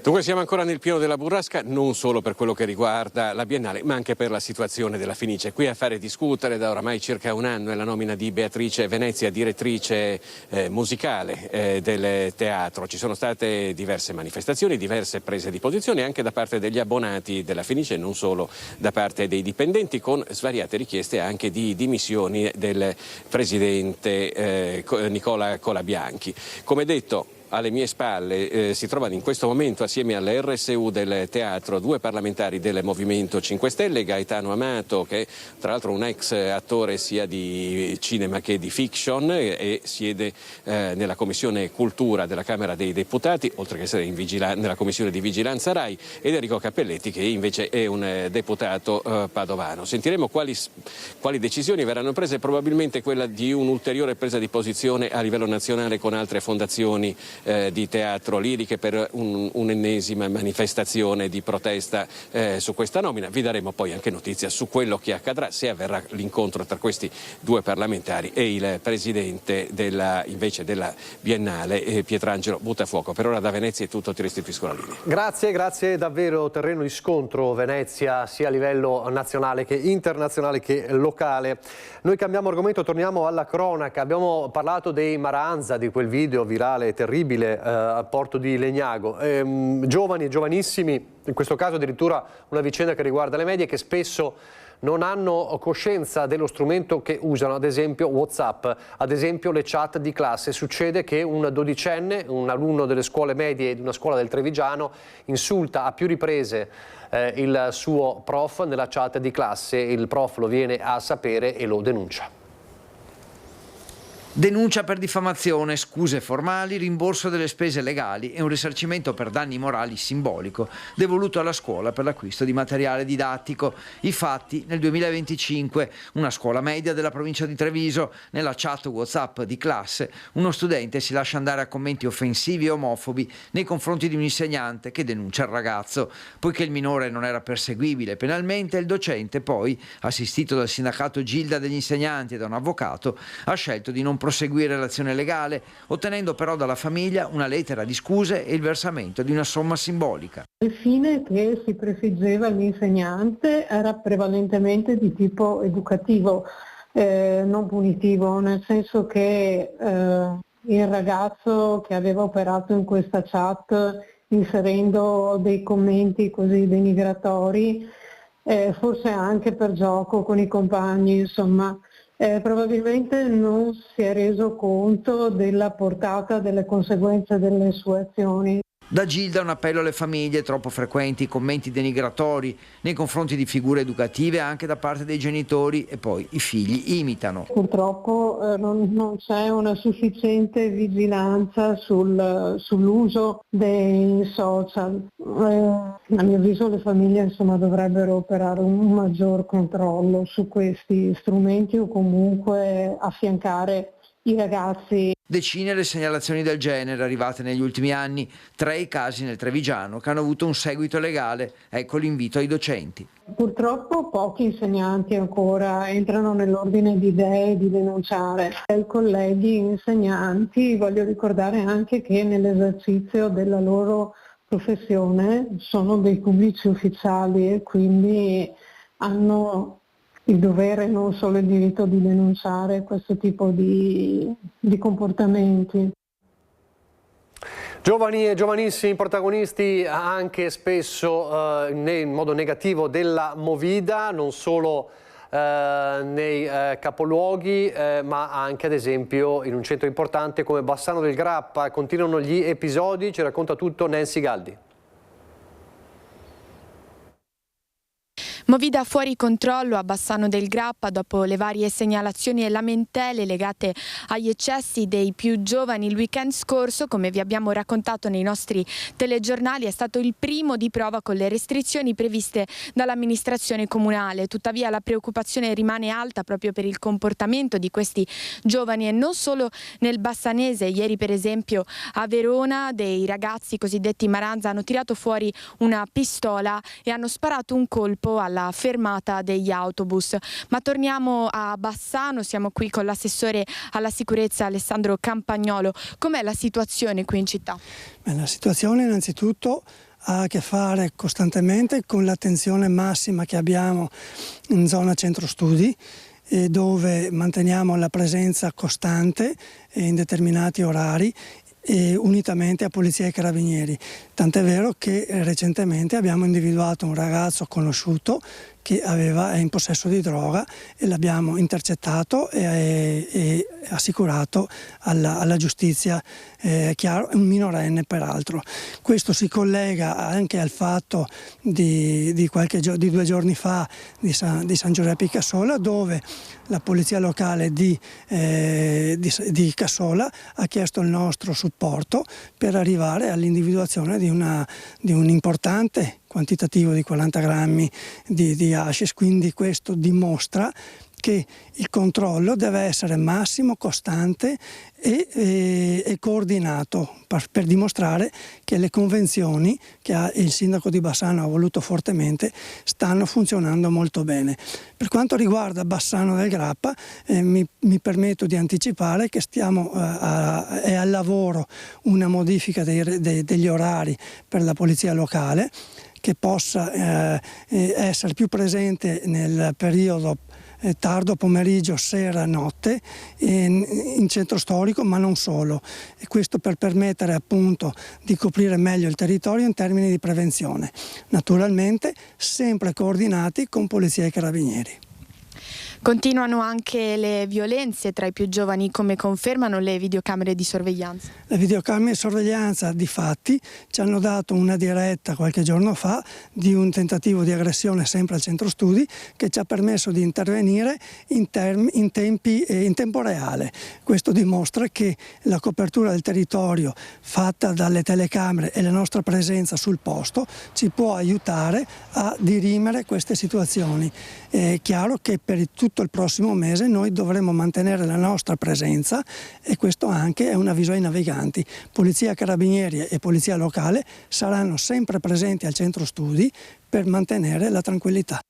Dunque siamo ancora nel pieno della burrasca, non solo per quello che riguarda la Biennale, ma anche per la situazione della Fenice. Qui a fare discutere da oramai circa un anno è la nomina di Beatrice Venezia, direttrice musicale del teatro. Ci sono state diverse manifestazioni, diverse prese di posizione anche da parte degli abbonati della Fenice, non solo da parte dei dipendenti, con svariate richieste anche di dimissioni del presidente Nicola Colabianchi. Come detto, alle mie spalle si trovano in questo momento assieme all'RSU del teatro 2 parlamentari del Movimento 5 Stelle, Gaetano Amato, che è tra l'altro un ex attore sia di cinema che di fiction e siede nella Commissione Cultura della Camera dei Deputati, oltre che essere nella Commissione di Vigilanza RAI, ed Enrico Cappelletti, che invece è un deputato padovano. Sentiremo quali decisioni verranno prese, probabilmente quella di un'ulteriore presa di posizione a livello nazionale con altre fondazioni di teatro liriche per un'ennesima manifestazione di protesta su questa nomina. Vi daremo poi anche notizia su quello che accadrà, se avverrà l'incontro tra questi due parlamentari e il presidente invece della Biennale, Pietrangelo Buttafuoco. Per ora da Venezia è tutto, ti restituisco la linea. Grazie davvero, terreno di scontro Venezia sia a livello nazionale che internazionale che locale. Noi cambiamo argomento, torniamo alla cronaca. Abbiamo parlato dei Maranza, di quel video virale terribile al porto di Legnago. Giovani e giovanissimi, in questo caso addirittura una vicenda che riguarda le medie, che spesso non hanno coscienza dello strumento che usano, ad esempio WhatsApp, ad esempio le chat di classe. Succede che un dodicenne, un alunno delle scuole medie di una scuola del Trevigiano, insulta a più riprese il suo prof nella chat di classe. Il prof lo viene a sapere e lo denuncia. Denuncia per diffamazione, scuse formali, rimborso delle spese legali e un risarcimento per danni morali simbolico devoluto alla scuola per l'acquisto di materiale didattico. I fatti nel 2025, una scuola media della provincia di Treviso, nella chat WhatsApp di classe, uno studente si lascia andare a commenti offensivi e omofobi nei confronti di un insegnante che denuncia il ragazzo. Poiché il minore non era perseguibile penalmente, il docente poi, assistito dal sindacato Gilda degli insegnanti e da un avvocato, ha scelto di non proseguire l'azione legale, ottenendo però dalla famiglia una lettera di scuse e il versamento di una somma simbolica. Il fine che si prefiggeva l'insegnante era prevalentemente di tipo educativo, non punitivo, nel senso che il ragazzo che aveva operato in questa chat inserendo dei commenti così denigratori, forse anche per gioco con i compagni, insomma, probabilmente non si è reso conto della portata delle conseguenze delle sue azioni. Da Gilda un appello alle famiglie: troppo frequenti i commenti denigratori nei confronti di figure educative anche da parte dei genitori e poi i figli imitano. Purtroppo non c'è una sufficiente vigilanza sull'uso dei social. A mio avviso le famiglie insomma dovrebbero operare un maggior controllo su questi strumenti o comunque affiancare i ragazzi. Decine le segnalazioni del genere arrivate negli ultimi anni, 3 i casi nel Trevigiano che hanno avuto un seguito legale. Ecco l'invito ai docenti. Purtroppo pochi insegnanti ancora entrano nell'ordine di idee di denunciare. Ai colleghi insegnanti voglio ricordare anche che nell'esercizio della loro professione sono dei pubblici ufficiali e quindi hanno il dovere, non solo il diritto, di denunciare questo tipo di comportamenti. Giovani e giovanissimi protagonisti anche spesso in modo negativo della Movida, non solo nei capoluoghi ma anche ad esempio in un centro importante come Bassano del Grappa. Continuano gli episodi, ci racconta tutto Nancy Galdi. Movida fuori controllo a Bassano del Grappa dopo le varie segnalazioni e lamentele legate agli eccessi dei più giovani. Il weekend scorso, come vi abbiamo raccontato nei nostri telegiornali, è stato il primo di prova con le restrizioni previste dall'amministrazione comunale. Tuttavia la preoccupazione rimane alta proprio per il comportamento di questi giovani e non solo nel Bassanese. Ieri per esempio a Verona dei ragazzi cosiddetti Maranza hanno tirato fuori una pistola e hanno sparato un colpo alla fermata degli autobus. Ma torniamo a Bassano, siamo qui con l'assessore alla sicurezza Alessandro Campagnolo. Com'è la situazione qui in città? La situazione innanzitutto ha a che fare costantemente con l'attenzione massima che abbiamo in zona centro studi, dove manteniamo la presenza costante in determinati orari e unitamente a Polizia e Carabinieri. Tant'è vero che recentemente abbiamo individuato un ragazzo conosciuto che è in possesso di droga e l'abbiamo intercettato e assicurato alla giustizia, chiaro, un minorenne peraltro. Questo si collega anche al fatto di 2 giorni fa di San Giuseppe Cassola, dove la polizia locale di Cassola ha chiesto il nostro supporto per arrivare all'individuazione di un importante quantitativo di 40 grammi di hashish, quindi questo dimostra che il controllo deve essere massimo, costante e coordinato per dimostrare che le convenzioni che il sindaco di Bassano ha voluto fortemente stanno funzionando molto bene. Per quanto riguarda Bassano del Grappa, mi permetto di anticipare che è al lavoro una modifica degli orari per la polizia locale, che possa essere più presente nel periodo tardo pomeriggio, sera, notte in centro storico, ma non solo, e questo per permettere appunto di coprire meglio il territorio in termini di prevenzione, naturalmente sempre coordinati con Polizia e Carabinieri. Continuano anche le violenze tra i più giovani, come confermano le videocamere di sorveglianza. Le videocamere di sorveglianza di fatti ci hanno dato una diretta qualche giorno fa di un tentativo di aggressione sempre al centro studi che ci ha permesso di intervenire in tempo reale. Questo dimostra che la copertura del territorio fatta dalle telecamere e la nostra presenza sul posto ci può aiutare a dirimere queste situazioni. È chiaro che per tutto il prossimo mese noi dovremo mantenere la nostra presenza e questo anche è un avviso ai naviganti. Polizia, Carabinieri e Polizia Locale saranno sempre presenti al centro studi per mantenere la tranquillità.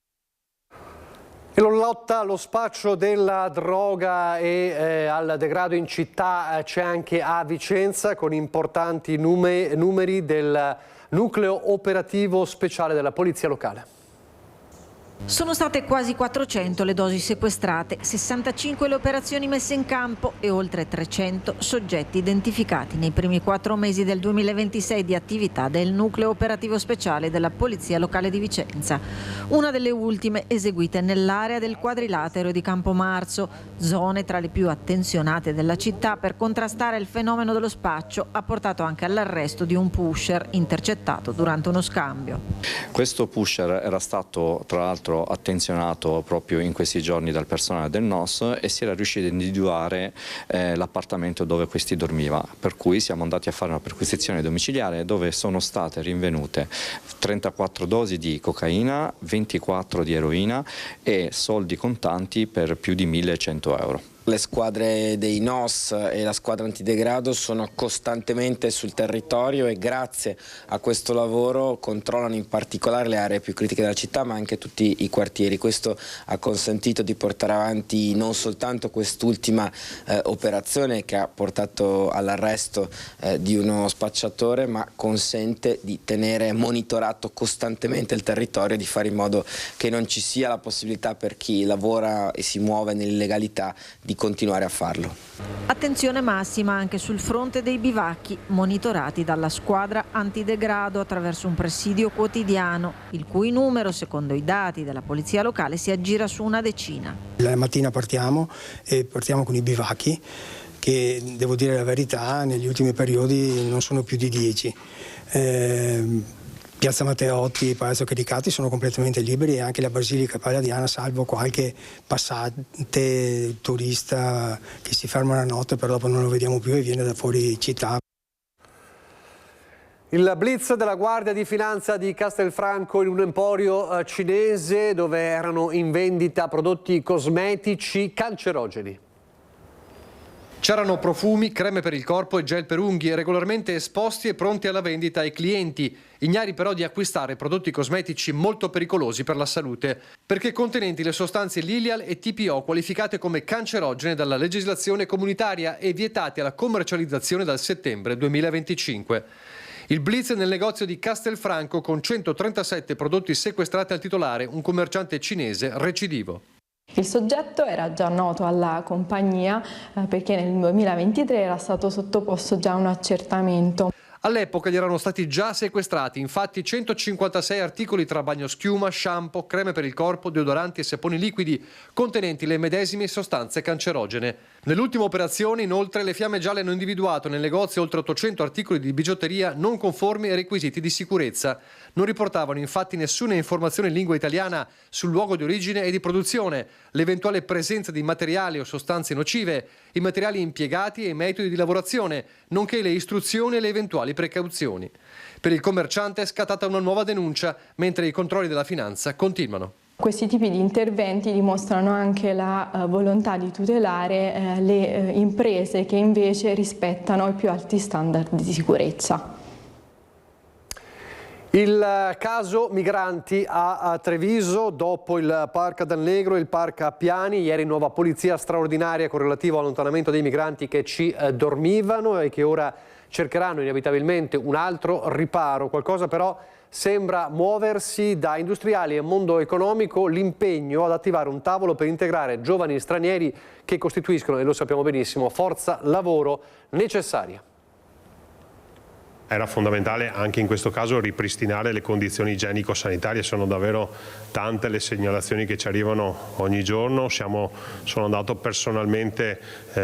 E la lotta allo spaccio della droga e al degrado in città c'è anche a Vicenza, con importanti numeri del nucleo operativo speciale della Polizia Locale. Sono state quasi 400 le dosi sequestrate, 65 le operazioni messe in campo e oltre 300 soggetti identificati nei primi 4 mesi del 2026 di attività del nucleo operativo speciale della Polizia Locale di Vicenza. Una delle ultime eseguite nell'area del Quadrilatero di Campomarzo, zone tra le più attenzionate della città per contrastare il fenomeno dello spaccio, ha portato anche all'arresto di un pusher intercettato durante uno scambio. Questo pusher era stato tra l'altro attenzionato proprio in questi giorni dal personale del NOS e si era riuscito a individuare l'appartamento dove questi dormiva, per cui siamo andati a fare una perquisizione domiciliare dove sono state rinvenute 34 dosi di cocaina, 24 di eroina e soldi contanti per più di 1.100 euro. Le squadre dei NOS e la squadra antidegrado sono costantemente sul territorio e grazie a questo lavoro controllano in particolare le aree più critiche della città, ma anche tutti i quartieri. Questo ha consentito di portare avanti non soltanto quest'ultima operazione che ha portato all'arresto di uno spacciatore, ma consente di tenere monitorato costantemente il territorio e di fare in modo che non ci sia la possibilità per chi lavora e si muove nell'illegalità di continuare a farlo. Attenzione massima anche sul fronte dei bivacchi, monitorati dalla squadra antidegrado attraverso un presidio quotidiano, il cui numero, secondo i dati della Polizia Locale, si aggira su una decina. La mattina partiamo con i bivacchi, che devo dire la verità, negli ultimi periodi non sono più di 10. Piazza Matteotti, Palazzo Caricati sono completamente liberi e anche la Basilica Palladiana, salvo qualche passante turista che si ferma la notte, però dopo non lo vediamo più e viene da fuori città. Il blitz della Guardia di Finanza di Castelfranco in un emporio cinese dove erano in vendita prodotti cosmetici cancerogeni. C'erano profumi, creme per il corpo e gel per unghie regolarmente esposti e pronti alla vendita ai clienti, ignari però di acquistare prodotti cosmetici molto pericolosi per la salute, perché contenenti le sostanze Lilial e TPO qualificate come cancerogene dalla legislazione comunitaria e vietate alla commercializzazione dal settembre 2025. Il blitz nel negozio di Castelfranco con 137 prodotti sequestrati al titolare, un commerciante cinese recidivo. Il soggetto era già noto alla compagnia perché nel 2023 era stato sottoposto già a un accertamento. All'epoca gli erano stati già sequestrati, infatti 156 articoli tra bagnoschiuma, shampoo, creme per il corpo, deodoranti e saponi liquidi contenenti le medesime sostanze cancerogene. Nell'ultima operazione, inoltre, le Fiamme Gialle hanno individuato nel negozio oltre 800 articoli di bigiotteria non conformi ai requisiti di sicurezza. Non riportavano infatti nessuna informazione in lingua italiana sul luogo di origine e di produzione, l'eventuale presenza di materiali o sostanze nocive, i materiali impiegati e i metodi di lavorazione, nonché le istruzioni e le eventuali precauzioni. Per il commerciante è scattata una nuova denuncia, mentre i controlli della finanza continuano. Questi tipi di interventi dimostrano anche la volontà di tutelare le imprese che invece rispettano i più alti standard di sicurezza. Il caso migranti a Treviso, dopo il Parc Adal Negro e il Parc Appiani, ieri nuova polizia straordinaria con relativo allontanamento dei migranti che ci dormivano e che ora cercheranno inevitabilmente un altro riparo. Qualcosa però sembra muoversi da industriali e mondo economico, l'impegno ad attivare un tavolo per integrare giovani stranieri che costituiscono, e lo sappiamo benissimo, forza lavoro necessaria. Era fondamentale anche in questo caso ripristinare le condizioni igienico-sanitarie, sono davvero tante le segnalazioni che ci arrivano ogni giorno, sono andato personalmente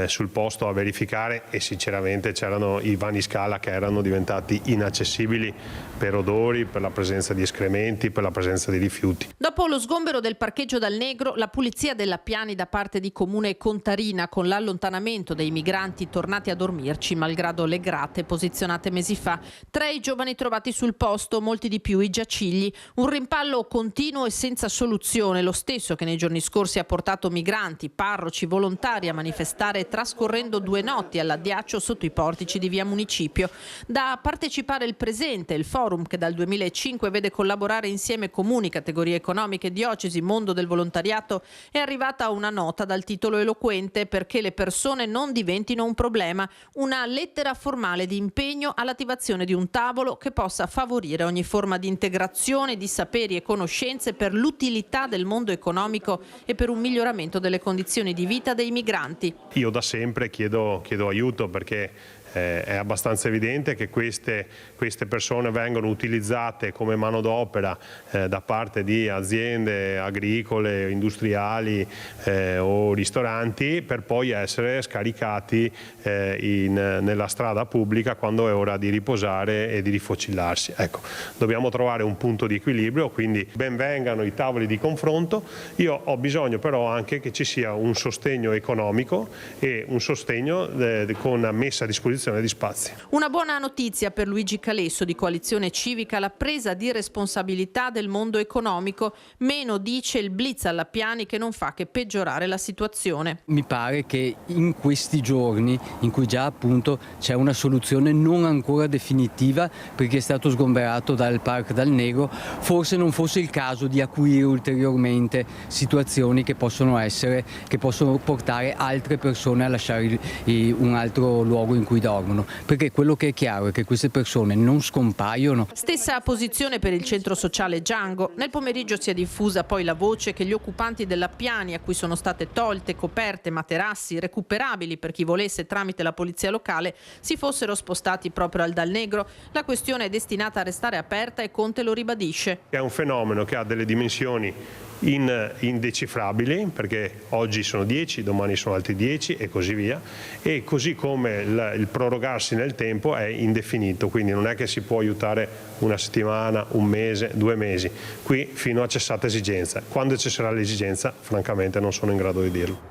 sul posto a verificare e sinceramente c'erano i vani scala che erano diventati inaccessibili per odori, per la presenza di escrementi, per la presenza di rifiuti. Dopo lo sgombero del parcheggio Dal Negro, la pulizia dell'Appiani da parte di Comune Contarina con l'allontanamento dei migranti tornati a dormirci malgrado le grate posizionate mesi fa. 3 i giovani trovati sul posto, molti di più i giacigli. Un rimpallo continuo e senza soluzione, lo stesso che nei giorni scorsi ha portato migranti, parroci, volontari a manifestare trascorrendo 2 notti all'addiaccio sotto i portici di via Municipio. Da partecipare il presente, il forum che dal 2005 vede collaborare insieme comuni, categorie economiche, diocesi, mondo del volontariato, è arrivata una nota dal titolo eloquente perché le persone non diventino un problema, una lettera formale di impegno all'attivazione di un tavolo che possa favorire ogni forma di integrazione di saperi e conoscenze per l'utilità del mondo economico e per un miglioramento delle condizioni di vita dei migranti. Io da sempre chiedo aiuto perché è abbastanza evidente che queste persone vengono utilizzate come manodopera da parte di aziende agricole, industriali o ristoranti per poi essere scaricati nella strada pubblica quando è ora di riposare e di rifocillarsi. Ecco, dobbiamo trovare un punto di equilibrio, quindi ben vengano i tavoli di confronto. Io ho bisogno però anche che ci sia un sostegno economico e un sostegno con messa a disposizione di spazi. Una buona notizia per Luigi Calesso di Coalizione Civica, la presa di responsabilità del mondo economico, meno dice il blitz all'Appiani che non fa che peggiorare la situazione. Mi pare che in questi giorni in cui già appunto c'è una soluzione non ancora definitiva perché è stato sgomberato dal Park Dal Negro, forse non fosse il caso di acuire ulteriormente situazioni che possono portare altre persone a lasciare un altro luogo in cui dormono, perché quello che è chiaro è che queste persone non scompaiono. Stessa posizione per il centro sociale Django. Nel pomeriggio si è diffusa poi la voce che gli occupanti dell'Appiani, a cui sono state tolte coperte, materassi recuperabili per chi volesse tramite la polizia locale, si fossero spostati proprio al Dal Negro. La questione è destinata a restare aperta e Conte lo ribadisce. È un fenomeno che ha delle dimensioni indecifrabili, perché oggi sono 10, domani sono altri 10 e così via, e così come il prorogarsi nel tempo è indefinito, quindi non è che si può aiutare una settimana, un mese, 2 mesi, qui fino a cessata esigenza. Quando cesserà l'esigenza, francamente non sono in grado di dirlo.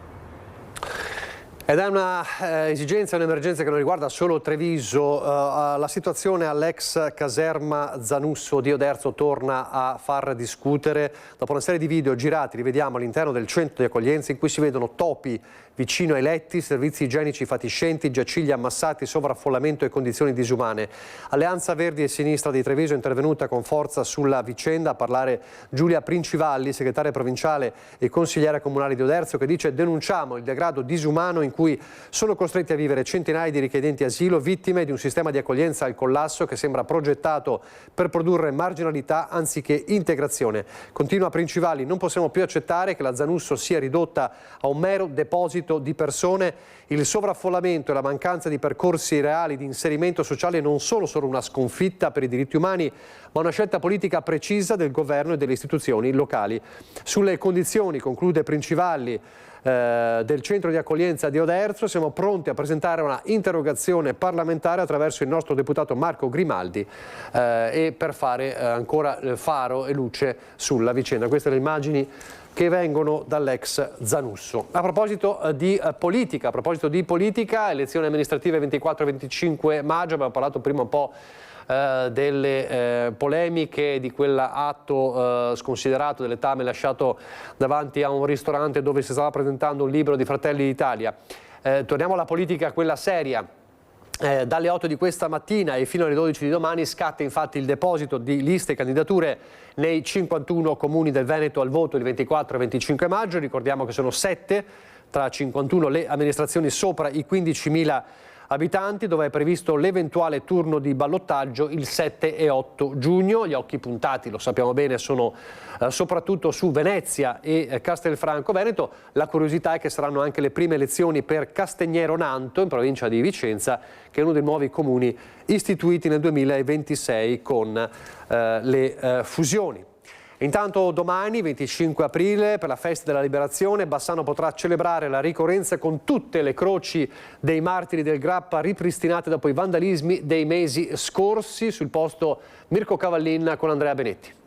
Ed è una esigenza, un'emergenza che non riguarda solo Treviso. La situazione all'ex caserma Zanusso di Oderzo torna a far discutere. Dopo una serie di video girati, li vediamo all'interno del centro di accoglienza in cui si vedono topi vicino ai letti, servizi igienici fatiscenti, giacigli ammassati, sovraffollamento e condizioni disumane. Alleanza Verdi e Sinistra di Treviso è intervenuta con forza sulla vicenda, a parlare Giulia Princivalli, segretaria provinciale e consigliera comunale di Oderzo, che dice: denunciamo il degrado disumano in cui sono costretti a vivere centinaia di richiedenti asilo, vittime di un sistema di accoglienza al collasso che sembra progettato per produrre marginalità anziché integrazione. Continua Princivalli: non possiamo più accettare che la Zanusso sia ridotta a un mero deposito di persone. Il sovraffollamento e la mancanza di percorsi reali di inserimento sociale non sono solo una sconfitta per i diritti umani, ma una scelta politica precisa del governo e delle istituzioni locali. Sulle condizioni, conclude Princivalli, del centro di accoglienza di Oderzo, siamo pronti a presentare una interrogazione parlamentare attraverso il nostro deputato Marco Grimaldi e per fare ancora faro e luce sulla vicenda. Queste le immagini che vengono dall'ex Zanusso. A proposito di politica, elezioni amministrative 24 e 25 maggio, abbiamo parlato prima un po' delle polemiche di quell'atto sconsiderato delle tame lasciato davanti a un ristorante dove si stava presentando un libro di Fratelli d'Italia. Torniamo alla politica, quella seria. Dalle 8 di questa mattina e fino alle 12 di domani scatta infatti il deposito di liste e candidature nei 51 comuni del Veneto al voto il 24 e 25 maggio. Ricordiamo che sono 7 tra 51 le amministrazioni sopra i 15.000 abitanti, dove è previsto l'eventuale turno di ballottaggio il 7 e 8 giugno. Gli occhi puntati, lo sappiamo bene, sono soprattutto su Venezia e Castelfranco Veneto. La curiosità è che saranno anche le prime elezioni per Castegnero Nanto, in provincia di Vicenza, che è uno dei nuovi comuni istituiti nel 2026 con le fusioni. Intanto domani, 25 aprile, per la Festa della Liberazione, Bassano potrà celebrare la ricorrenza con tutte le croci dei martiri del Grappa ripristinate dopo i vandalismi dei mesi scorsi. Sul posto Mirko Cavallin con Andrea Benetti.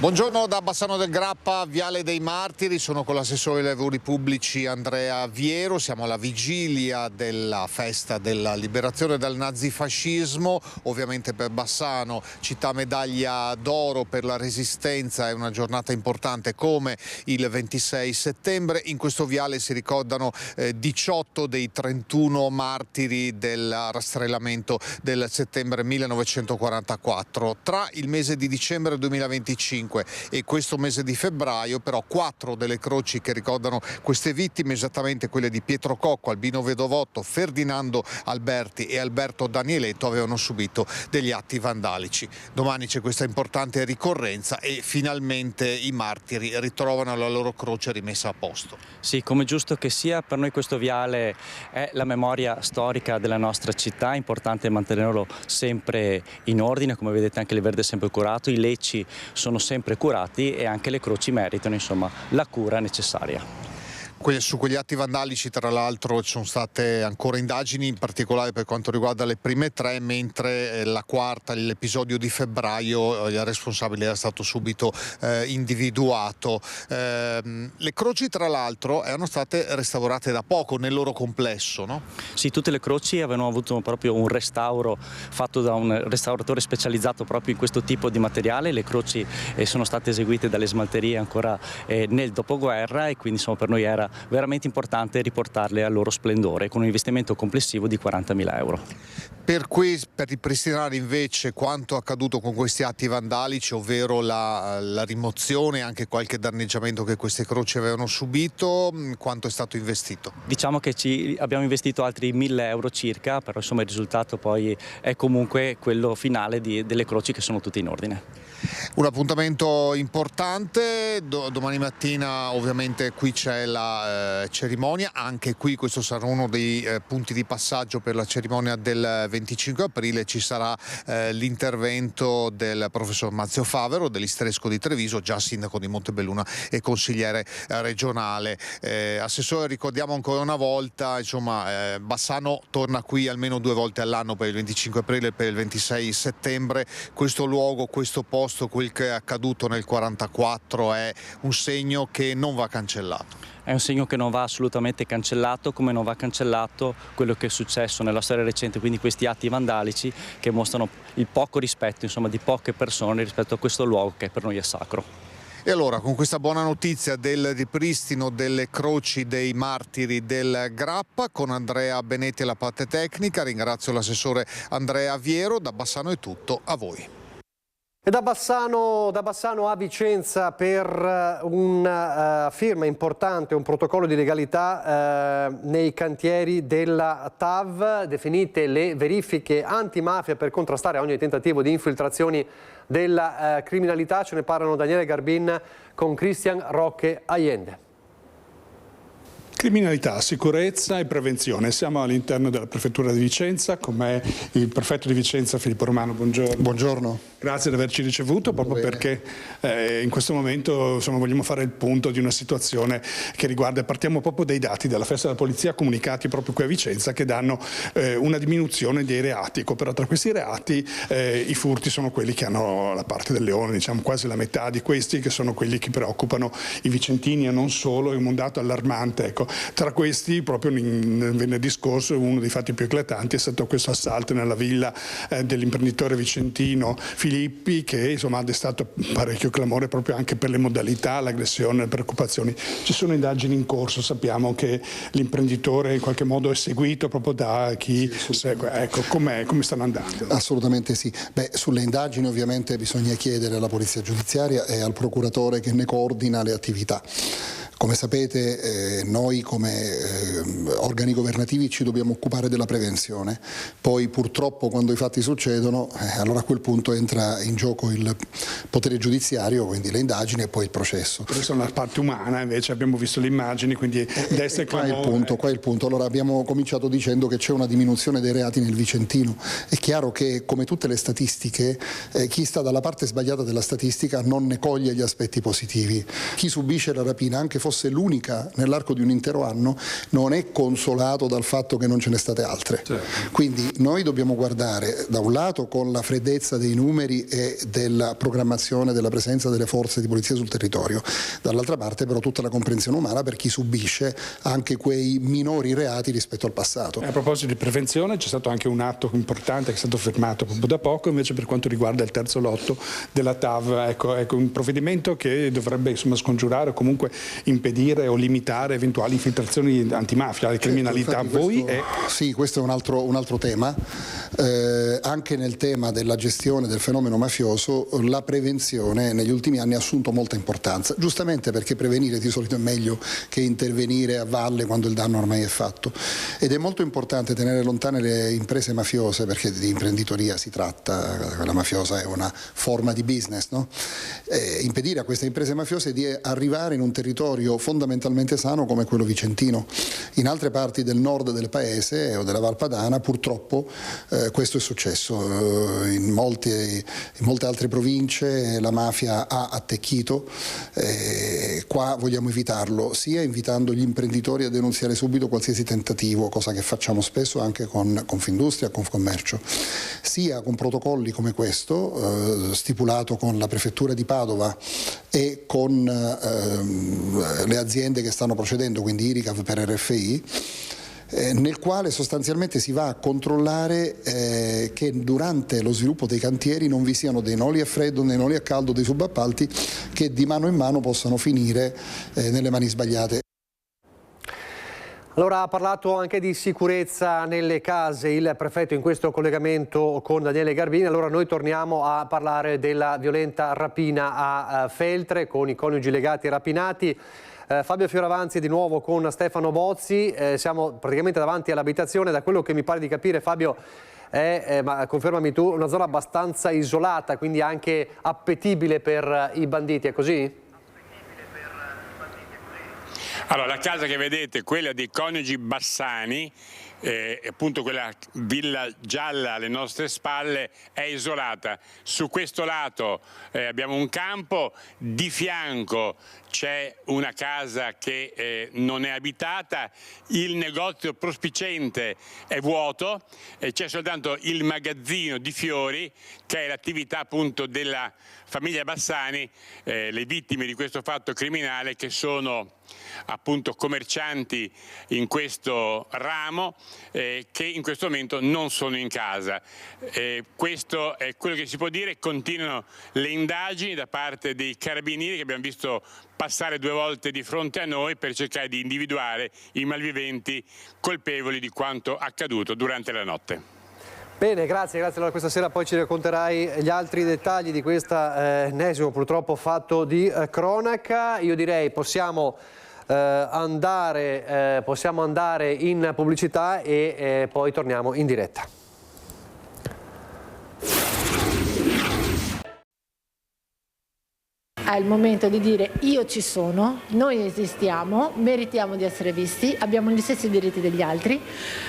Buongiorno da Bassano del Grappa, Viale dei Martiri, sono con l'assessore ai lavori pubblici Andrea Viero. Siamo alla vigilia della Festa della Liberazione dal nazifascismo. Ovviamente per Bassano, città medaglia d'oro per la resistenza, è una giornata importante come il 26 settembre. In questo viale si ricordano 18 dei 31 martiri del rastrellamento del settembre 1944. Tra il mese di dicembre 2025 e questo mese di febbraio, però, 4 delle croci che ricordano queste vittime, esattamente quelle di Pietro Cocco, Albino Vedovotto, Ferdinando Alberti e Alberto Danieletto, avevano subito degli atti vandalici. Domani c'è questa importante ricorrenza e finalmente i martiri ritrovano la loro croce rimessa a posto. Sì, come giusto che sia, per noi questo viale è la memoria storica della nostra città, è importante mantenerlo sempre in ordine, come vedete anche il verde è sempre curato, i lecci sono sempre curati e anche le croci meritano, insomma, la cura necessaria. Su quegli atti vandalici, tra l'altro, ci sono state ancora indagini, in particolare per quanto riguarda le prime 3, mentre la quarta, l'episodio di febbraio, il responsabile era stato subito individuato. Le croci, tra l'altro, erano state restaurate da poco nel loro complesso, no? Sì, tutte le croci avevano avuto proprio un restauro fatto da un restauratore specializzato proprio in questo tipo di materiale. Le croci sono state eseguite dalle smalterie ancora nel dopoguerra e quindi, insomma, per noi era veramente importante riportarle al loro splendore con un investimento complessivo di 40.000 euro. Per ripristinare invece quanto accaduto con questi atti vandalici, ovvero la rimozione e anche qualche danneggiamento che queste croci avevano subito, quanto è stato investito? Diciamo che abbiamo investito altri 1.000 euro circa, però insomma il risultato poi è comunque quello finale delle croci, che sono tutte in ordine. Un appuntamento importante, domani mattina ovviamente qui c'è la cerimonia, anche qui questo sarà uno dei punti di passaggio per la cerimonia del 25 aprile, ci sarà l'intervento del professor Marzio Favero dell'Isteresco di Treviso, già sindaco di Montebelluna e consigliere regionale. Assessore, ricordiamo ancora una volta, insomma, Bassano torna qui almeno 2 volte all'anno, per il 25 aprile e per il 26 settembre. Questo luogo, questo posto, quel che è accaduto nel 1944 è un segno che non va cancellato. È un segno che non va assolutamente cancellato, come non va cancellato quello che è successo nella storia recente, quindi questi atti vandalici che mostrano il poco rispetto, insomma, di poche persone rispetto a questo luogo che per noi è sacro. E allora, con questa buona notizia del ripristino delle croci dei martiri del Grappa, con Andrea Benetti alla parte tecnica, ringrazio l'assessore Andrea Viero. Da Bassano è tutto, a voi. E da Bassano a Vicenza, per una firma importante, un protocollo di legalità nei cantieri della TAV, definite le verifiche antimafia per contrastare ogni tentativo di infiltrazioni della criminalità. Ce ne parlano Daniele Garbin con Cristian Roque Allende. Criminalità, sicurezza e prevenzione. Siamo all'interno della prefettura di Vicenza, con me il prefetto di Vicenza Filippo Romano. Buongiorno. Buongiorno. Grazie di averci ricevuto, proprio perché in questo momento, insomma, vogliamo fare il punto di una situazione che riguarda, partiamo proprio dai dati della festa della polizia comunicati proprio qui a Vicenza, che danno una diminuzione dei reati. Però tra questi reati i furti sono quelli che hanno la parte del leone, diciamo quasi la metà di questi, che sono quelli che preoccupano i vicentini e non solo. È un dato allarmante, ecco. Tra questi, proprio nel venerdì scorso, uno dei fatti più eclatanti è stato questo assalto nella villa dell'imprenditore vicentino Filippi, che insomma ha destato parecchio clamore proprio anche per le modalità, l'aggressione, le preoccupazioni. Ci sono indagini in corso, sappiamo che l'imprenditore in qualche modo è seguito proprio da chi segue. Ecco, come stanno andando? Assolutamente sì. Sulle indagini ovviamente bisogna chiedere alla polizia giudiziaria e al procuratore che ne coordina le attività. Come sapete noi come organi governativi ci dobbiamo occupare della prevenzione, poi purtroppo quando i fatti succedono allora a quel punto entra in gioco il potere giudiziario, quindi le indagini e poi il processo. Questa è una parte umana, invece abbiamo visto le immagini, quindi destra e qua è il punto. Allora abbiamo cominciato dicendo che c'è una diminuzione dei reati nel Vicentino. È chiaro che come tutte le statistiche chi sta dalla parte sbagliata della statistica non ne coglie gli aspetti positivi. Chi subisce la rapina, anche fosse l'unica nell'arco di un intero anno, non è consolato dal fatto che non ce ne state altre. Certo. Quindi noi dobbiamo guardare da un lato con la freddezza dei numeri e della programmazione della presenza delle forze di polizia sul territorio, dall'altra parte però tutta la comprensione umana per chi subisce anche quei minori reati rispetto al passato. A proposito di prevenzione c'è stato anche un atto importante che è stato firmato proprio da poco invece per quanto riguarda il terzo lotto della TAV, ecco un provvedimento che dovrebbe scongiurare o comunque impedire o limitare eventuali infiltrazioni antimafia, la criminalità. Sì, questo è un altro tema. Anche nel tema della gestione del fenomeno mafioso la prevenzione negli ultimi anni ha assunto molta importanza, giustamente perché prevenire di solito è meglio che intervenire a valle quando il danno ormai è fatto, ed è molto importante tenere lontane le imprese mafiose, perché di imprenditoria si tratta, quella mafiosa è una forma di business, no? Impedire a queste imprese mafiose di arrivare in un territorio fondamentalmente sano come quello vicentino. In altre parti del nord del paese o della Val Padana purtroppo questo è successo, in molte altre province la mafia ha attecchito, qua vogliamo evitarlo, sia invitando gli imprenditori a denunziare subito qualsiasi tentativo, cosa che facciamo spesso anche con Confindustria, Confcommercio, sia con protocolli come questo stipulato con la prefettura di Padova e con le aziende che stanno procedendo, quindi IRICAV per RFI, nel quale sostanzialmente si va a controllare che durante lo sviluppo dei cantieri non vi siano dei noli a freddo, dei noli a caldo, dei subappalti che di mano in mano possano finire nelle mani sbagliate. Allora ha parlato anche di sicurezza nelle case il prefetto in questo collegamento con Daniele Garbini. Allora noi torniamo a parlare della violenta rapina a Feltre con i coniugi legati e rapinati. Fabio Fioravanzi di nuovo con Stefano Bozzi, siamo praticamente davanti all'abitazione, da quello che mi pare di capire Fabio ma confermami tu, una zona abbastanza isolata, quindi anche appetibile per i banditi, è così? Allora, la casa che vedete, quella dei coniugi Bassani, appunto quella villa gialla alle nostre spalle, è isolata. Su questo lato abbiamo un campo, di fianco c'è una casa che non è abitata, il negozio prospiciente è vuoto, c'è soltanto il magazzino di fiori che è l'attività appunto della famiglia Bassani, le vittime di questo fatto criminale, che sono appunto commercianti in questo ramo che in questo momento non sono in casa. Questo è quello che si può dire. Continuano le indagini da parte dei carabinieri che abbiamo visto passare 2 volte di fronte a noi per cercare di individuare i malviventi colpevoli di quanto accaduto durante la notte. Bene, grazie. Allora questa sera poi ci racconterai gli altri dettagli di questa ennesimo purtroppo fatto di cronaca. Io direi possiamo andare in pubblicità e poi torniamo in diretta. È il momento di dire: io ci sono, noi esistiamo, meritiamo di essere visti, abbiamo gli stessi diritti degli altri,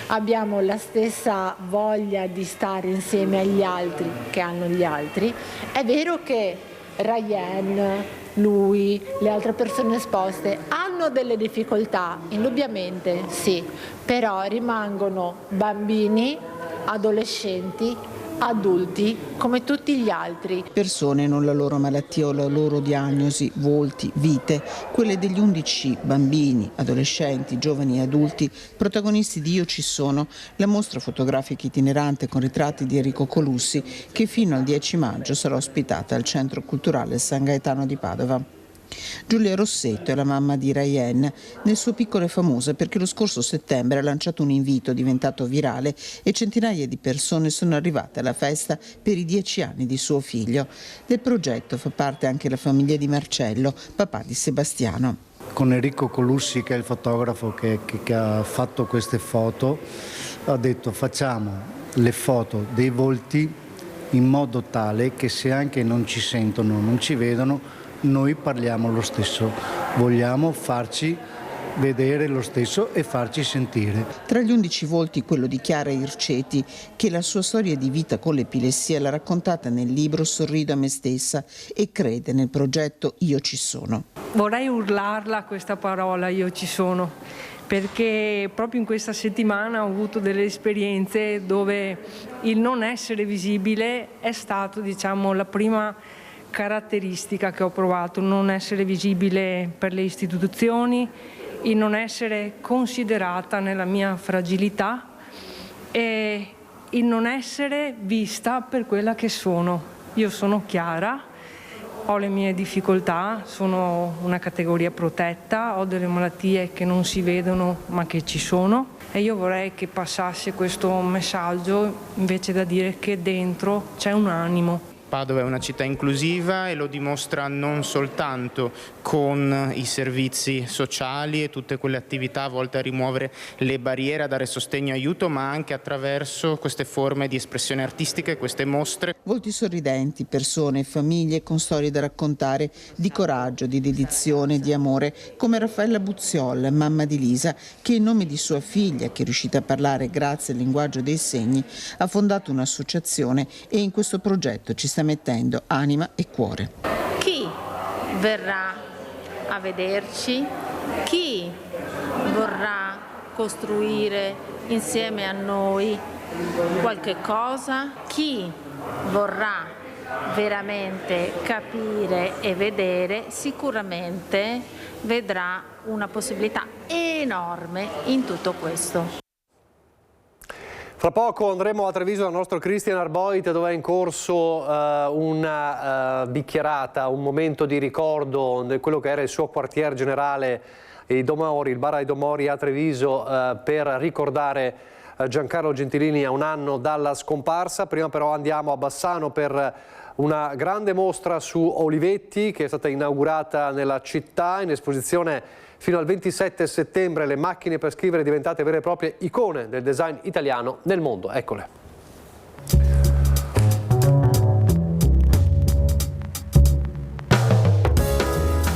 abbiamo la stessa voglia di stare insieme agli altri che hanno gli altri. È vero che Rayen, lui, le altre persone esposte hanno delle difficoltà, indubbiamente sì, però rimangono bambini, adolescenti, adulti come tutti gli altri. Persone non la loro malattia o la loro diagnosi, volti, vite, quelle degli 11 bambini, adolescenti, giovani e adulti, protagonisti di Io ci sono, la mostra fotografica itinerante con ritratti di Enrico Colussi che fino al 10 maggio sarà ospitata al Centro Culturale San Gaetano di Padova. Giulia Rossetto è la mamma di Rayen. Nel suo piccolo è famosa perché lo scorso settembre ha lanciato un invito diventato virale e centinaia di persone sono arrivate alla festa per i 10 anni di suo figlio. Del progetto fa parte anche la famiglia di Marcello, papà di Sebastiano. con Enrico Colussi, che è il fotografo che ha fatto queste foto, ha detto facciamo le foto dei volti in modo tale che se anche non ci sentono, non ci vedono, noi parliamo lo stesso, vogliamo farci vedere lo stesso e farci sentire. Tra gli 11 volti quello di Chiara Irceti, che la sua storia di vita con l'epilessia l'ha raccontata nel libro Sorrido a me stessa e crede nel progetto Io ci sono. Vorrei urlarla questa parola, io ci sono, perché proprio in questa settimana ho avuto delle esperienze dove il non essere visibile è stato, diciamo, la prima caratteristica che ho provato, non essere visibile per le istituzioni, il non essere considerata nella mia fragilità e il non essere vista per quella che sono. Io sono Chiara, ho le mie difficoltà, sono una categoria protetta, ho delle malattie che non si vedono ma che ci sono e io vorrei che passasse questo messaggio invece da dire che dentro c'è un animo. Padova è una città inclusiva e lo dimostra non soltanto con i servizi sociali e tutte quelle attività volte a rimuovere le barriere, a dare sostegno e aiuto, ma anche attraverso queste forme di espressione artistica e queste mostre. Volti sorridenti, persone e famiglie con storie da raccontare, di coraggio, di dedizione, di amore, come Raffaella Buzziolla, mamma di Lisa, che in nome di sua figlia, che è riuscita a parlare grazie al linguaggio dei segni, ha fondato un'associazione e in questo progetto ci sta mettendo anima e cuore. Chi verrà a vederci? Chi vorrà costruire insieme a noi qualche cosa? Chi vorrà veramente capire e vedere sicuramente vedrà una possibilità enorme in tutto questo. Fra poco andremo a Treviso dal nostro Christian Arboit, dove è in corso una bicchierata, un momento di ricordo di quello che era il suo quartier generale, i Domori, il bar ai Domori a Treviso, per ricordare Giancarlo Gentilini a un anno dalla scomparsa. Prima però andiamo a Bassano per una grande mostra su Olivetti che è stata inaugurata nella città, in esposizione fino al 27 settembre. Le macchine per scrivere diventate vere e proprie icone del design italiano nel mondo. Eccole.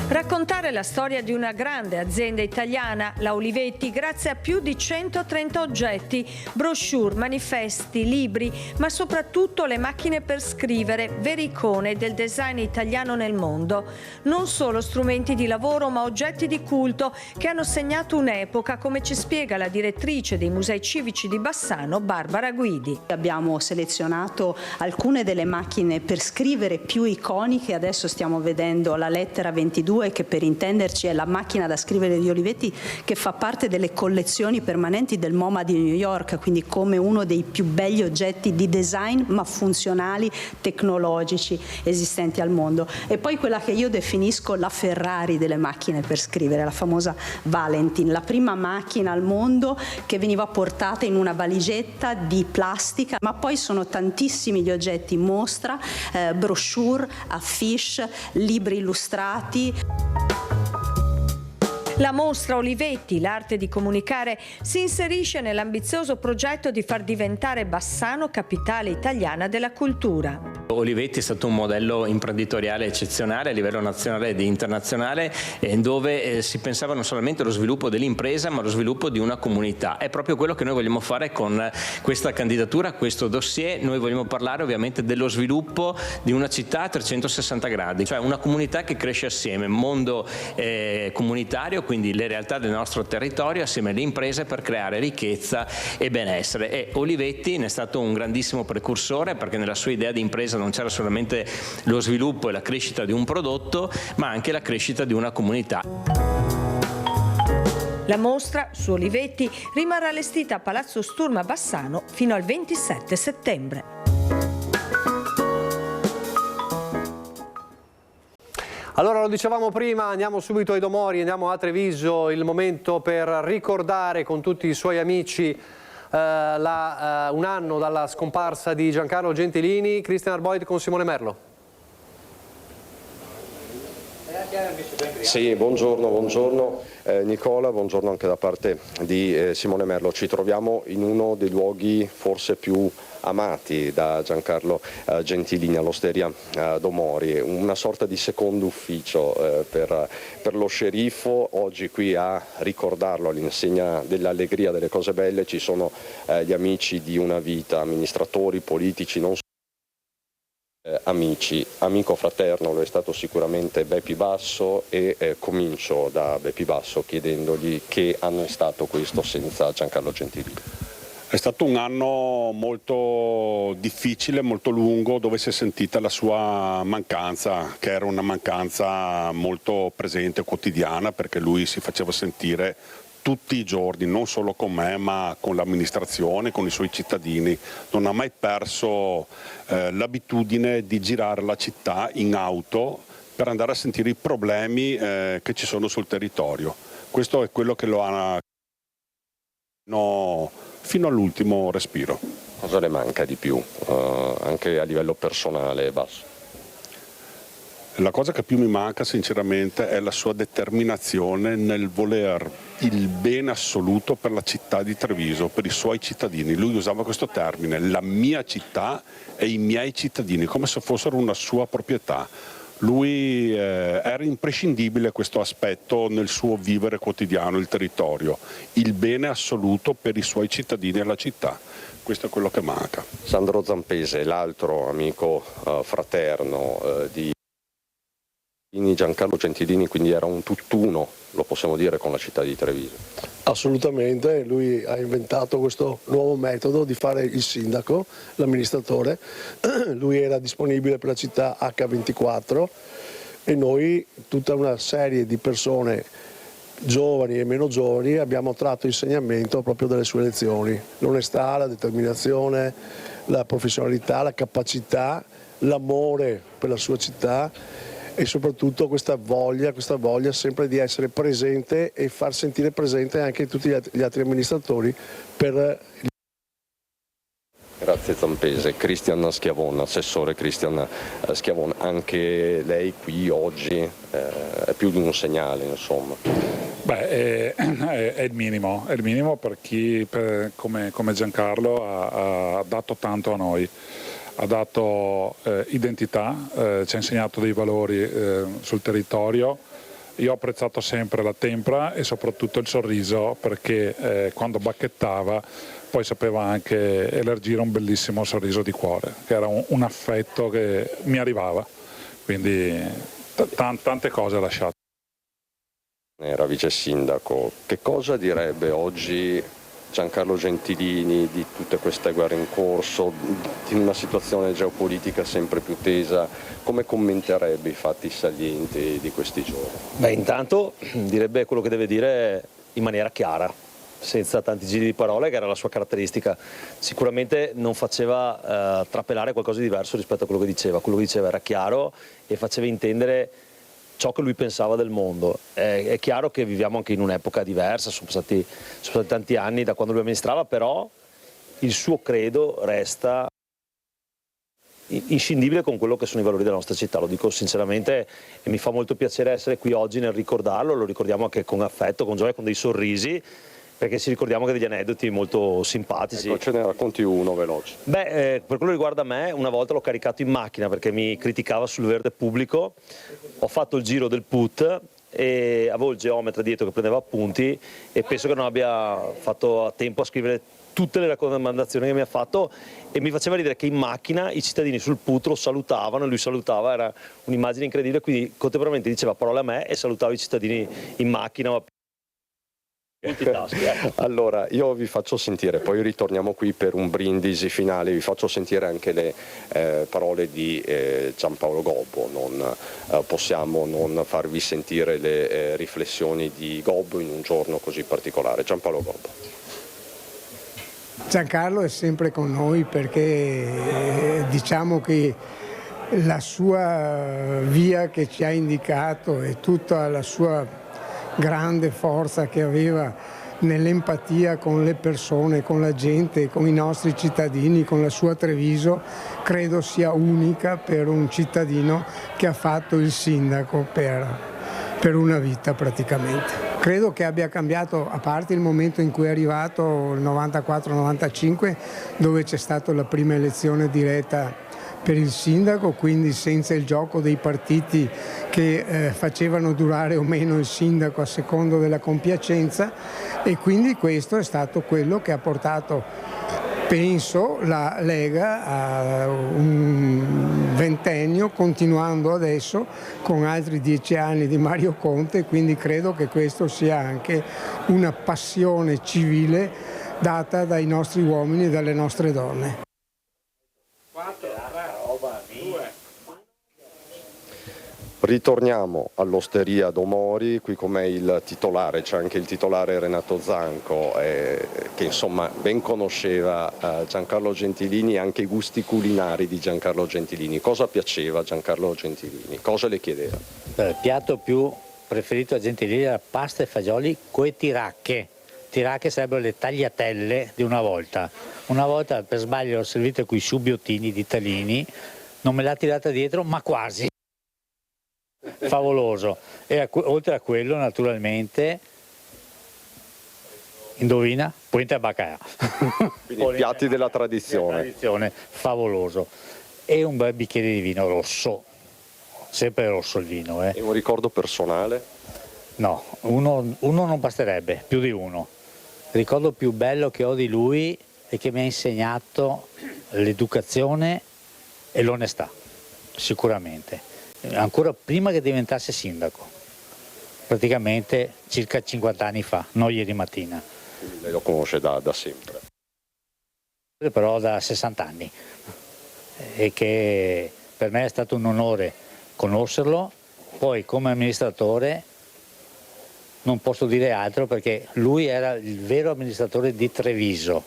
Raccontare la storia di una grande azienda italiana, la Olivetti, grazie a più di 130 oggetti, brochure, manifesti, libri, ma soprattutto le macchine per scrivere, vere icone del design italiano nel mondo. Non solo strumenti di lavoro, ma oggetti di culto che hanno segnato un'epoca, come ci spiega la direttrice dei Musei Civici di Bassano, Barbara Guidi. Abbiamo selezionato alcune delle macchine per scrivere più iconiche, adesso stiamo vedendo la lettera 22, che per intenderci è la macchina da scrivere di Olivetti, che fa parte delle collezioni permanenti del MoMA di New York, quindi come uno dei più belli oggetti di design ma funzionali, tecnologici esistenti al mondo. E poi quella che io definisco la Ferrari delle macchine per scrivere, la famosa Valentin, la prima macchina al mondo che veniva portata in una valigetta di plastica, ma poi sono tantissimi gli oggetti in mostra, brochure, affiche, libri illustrati. La mostra Olivetti, l'arte di comunicare, si inserisce nell'ambizioso progetto di far diventare Bassano capitale italiana della cultura. Olivetti è stato un modello imprenditoriale eccezionale a livello nazionale ed internazionale, dove si pensava non solamente allo sviluppo dell'impresa ma allo sviluppo di una comunità. È proprio quello che noi vogliamo fare con questa candidatura, questo dossier. Noi vogliamo parlare ovviamente dello sviluppo di una città a 360 gradi, cioè una comunità che cresce assieme, mondo comunitario, quindi le realtà del nostro territorio assieme alle imprese per creare ricchezza e benessere. E Olivetti ne è stato un grandissimo precursore, perché nella sua idea di impresa non c'era solamente lo sviluppo e la crescita di un prodotto, ma anche la crescita di una comunità. La mostra su Olivetti rimarrà allestita a Palazzo Sturm a Bassano fino al 27 settembre. Allora, lo dicevamo prima, andiamo subito ai Domori, andiamo a Treviso, il momento per ricordare con tutti i suoi amici un anno dalla scomparsa di Giancarlo Gentilini. Christian Arboit con Simone Merlo. Sì, buongiorno Nicola, buongiorno anche da parte di Simone Merlo. Ci troviamo in uno dei luoghi forse più amati da Giancarlo Gentilini, all'Osteria d'Omori, una sorta di secondo ufficio per lo sceriffo. Oggi qui a ricordarlo all'insegna dell'allegria, delle cose belle, ci sono gli amici di una vita, amministratori, politici, non amici. Amico fraterno lo è stato sicuramente Beppi Basso e comincio da Beppi Basso chiedendogli che anno è stato questo senza Giancarlo Gentilini. È stato un anno molto difficile, molto lungo, dove si è sentita la sua mancanza, che era una mancanza molto presente, quotidiana, perché lui si faceva sentire tutti i giorni, non solo con me ma con l'amministrazione, con i suoi cittadini. Non ha mai perso l'abitudine di girare la città in auto per andare a sentire i problemi che ci sono sul territorio. Questo è quello che lo ha fino all'ultimo respiro. Cosa le manca di più, anche a livello personale, Basso? La cosa che più mi manca sinceramente è la sua determinazione nel voler il bene assoluto per la città di Treviso, per i suoi cittadini. Lui usava questo termine, la mia città e i miei cittadini, come se fossero una sua proprietà. Lui era imprescindibile questo aspetto nel suo vivere quotidiano, il territorio, il bene assoluto per i suoi cittadini e la città. Questo è quello che manca. Sandro Zampese, l'altro amico fraterno di Giancarlo Gentilini, quindi era un tutt'uno, lo possiamo dire, con la città di Treviso. Assolutamente, lui ha inventato questo nuovo metodo di fare il sindaco, l'amministratore. Lui era disponibile per la città H24 e noi, tutta una serie di persone giovani e meno giovani, abbiamo tratto insegnamento proprio dalle sue lezioni. L'onestà, la determinazione, la professionalità, la capacità, l'amore per la sua città e soprattutto questa voglia sempre di essere presente e far sentire presente anche tutti gli altri amministratori per... Grazie Zampese. Cristian Schiavon, assessore Cristian Schiavon, anche lei qui oggi è più di un segnale, insomma. Beh, è il minimo per chi come Giancarlo ha dato tanto a noi. Ha dato identità, ci ha insegnato dei valori sul territorio. Io ho apprezzato sempre la tempra e soprattutto il sorriso, perché quando bacchettava poi sapeva anche elargire un bellissimo sorriso di cuore, che era un affetto che mi arrivava, quindi tante cose ha lasciato. Era vice sindaco, che cosa direbbe oggi Giancarlo Gentilini di tutte queste guerre in corso, in una situazione geopolitica sempre più tesa? Come commenterebbe i fatti salienti di questi giorni? Beh, intanto direbbe quello che deve dire in maniera chiara, senza tanti giri di parole, che era la sua caratteristica. Sicuramente non faceva trapelare qualcosa di diverso rispetto a quello che diceva. Quello che diceva era chiaro e faceva intendere ciò che lui pensava del mondo. È chiaro che viviamo anche in un'epoca diversa, sono passati tanti anni da quando lui amministrava, però il suo credo resta inscindibile con quello che sono i valori della nostra città, lo dico sinceramente, e mi fa molto piacere essere qui oggi nel ricordarlo. Lo ricordiamo anche con affetto, con gioia, con dei sorrisi, perché ci ricordiamo che degli aneddoti molto simpatici. Ecco, ce ne racconti uno veloce. Beh, per quello che riguarda me, una volta l'ho caricato in macchina perché mi criticava sul verde pubblico, ho fatto il giro del PUT e avevo il geometra dietro che prendeva appunti e penso che non abbia fatto a tempo a scrivere tutte le raccomandazioni che mi ha fatto, e mi faceva ridere che in macchina i cittadini sul PUT lo salutavano e lui salutava, era un'immagine incredibile, quindi contemporaneamente diceva parole a me e salutava i cittadini in macchina. Allora, io vi faccio sentire, poi ritorniamo qui per un brindisi finale, vi faccio sentire anche le parole di Giampaolo Gobbo. Non possiamo non farvi sentire le riflessioni di Gobbo in un giorno così particolare. Giampaolo Gobbo. Giancarlo è sempre con noi perché diciamo che la sua via che ci ha indicato e tutta la sua grande forza che aveva nell'empatia con le persone, con la gente, con i nostri cittadini, con la sua Treviso, credo sia unica per un cittadino che ha fatto il sindaco per per una vita praticamente. Credo che abbia cambiato, a parte il momento in cui è arrivato il 94-95, dove c'è stata la prima elezione diretta per il sindaco, quindi senza il gioco dei partiti che facevano durare o meno il sindaco a secondo della compiacenza, e quindi questo è stato quello che ha portato, penso, la Lega a un ventennio, continuando adesso con altri 10 anni di Mario Conte, quindi credo che questo sia anche una passione civile data dai nostri uomini e dalle nostre donne. Ritorniamo all'Osteria Domori, qui con me il titolare, c'è anche il titolare Renato Zanco, che insomma ben conosceva Giancarlo Gentilini e anche i gusti culinari di Giancarlo Gentilini. Cosa piaceva a Giancarlo Gentilini? Cosa le chiedeva? Il piatto più preferito a Gentilini era pasta e fagioli coi tiracche. Tiracche sarebbero le tagliatelle di una volta. Una volta per sbaglio l'ho servito con i subbiottini di Talini, non me l'ha tirata dietro, ma quasi. Favoloso. E oltre a quello, naturalmente, indovina, puente a baccaia. Quindi piatti della tradizione. Favoloso. E un bel bicchiere di vino rosso, sempre rosso il vino. E un ricordo personale? No, uno non basterebbe, più di uno. Il ricordo più bello che ho di lui è che mi ha insegnato l'educazione e l'onestà, sicuramente. Ancora prima che diventasse sindaco, praticamente circa 50 anni fa, non ieri mattina. Quindi lei lo conosce da sempre? Però da 60 anni, e che per me è stato un onore conoscerlo. Poi come amministratore non posso dire altro, perché lui era il vero amministratore di Treviso.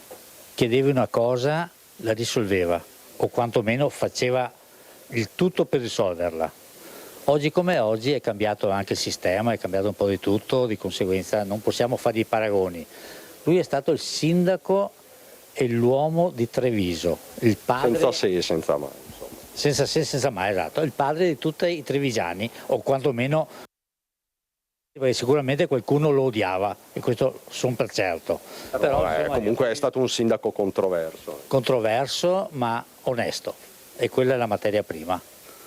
Chiedevi una cosa, la risolveva, o quantomeno faceva il tutto per risolverla. Oggi come oggi è cambiato anche il sistema, è cambiato un po' di tutto, di conseguenza non possiamo fare i paragoni. Lui è stato il sindaco e l'uomo di Treviso, il padre, senza se e senza mai. Insomma. Senza se e senza mai, esatto, il padre di tutti i trevigiani, o quantomeno perché sicuramente qualcuno lo odiava, e questo sono per certo. Però comunque è stato un sindaco controverso. Controverso ma onesto, e quella è la materia prima.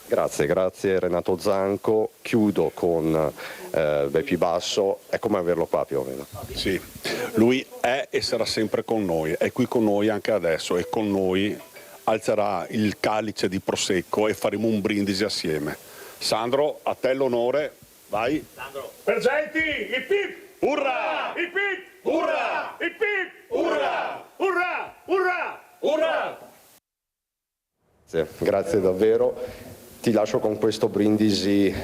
Grazie Renato Zanco. Chiudo con Beppi Basso, è come averlo qua più o meno. Sì, lui è e sarà sempre con noi, è qui con noi anche adesso, e con noi alzerà il calice di prosecco e faremo un brindisi assieme. Sandro, a te l'onore, vai. Sandro. Per Genti, ip ip, urra! Ip ip, urra! Ip ip, urra! Urra! Urra! Urra! Grazie davvero. Ti lascio con questo brindisi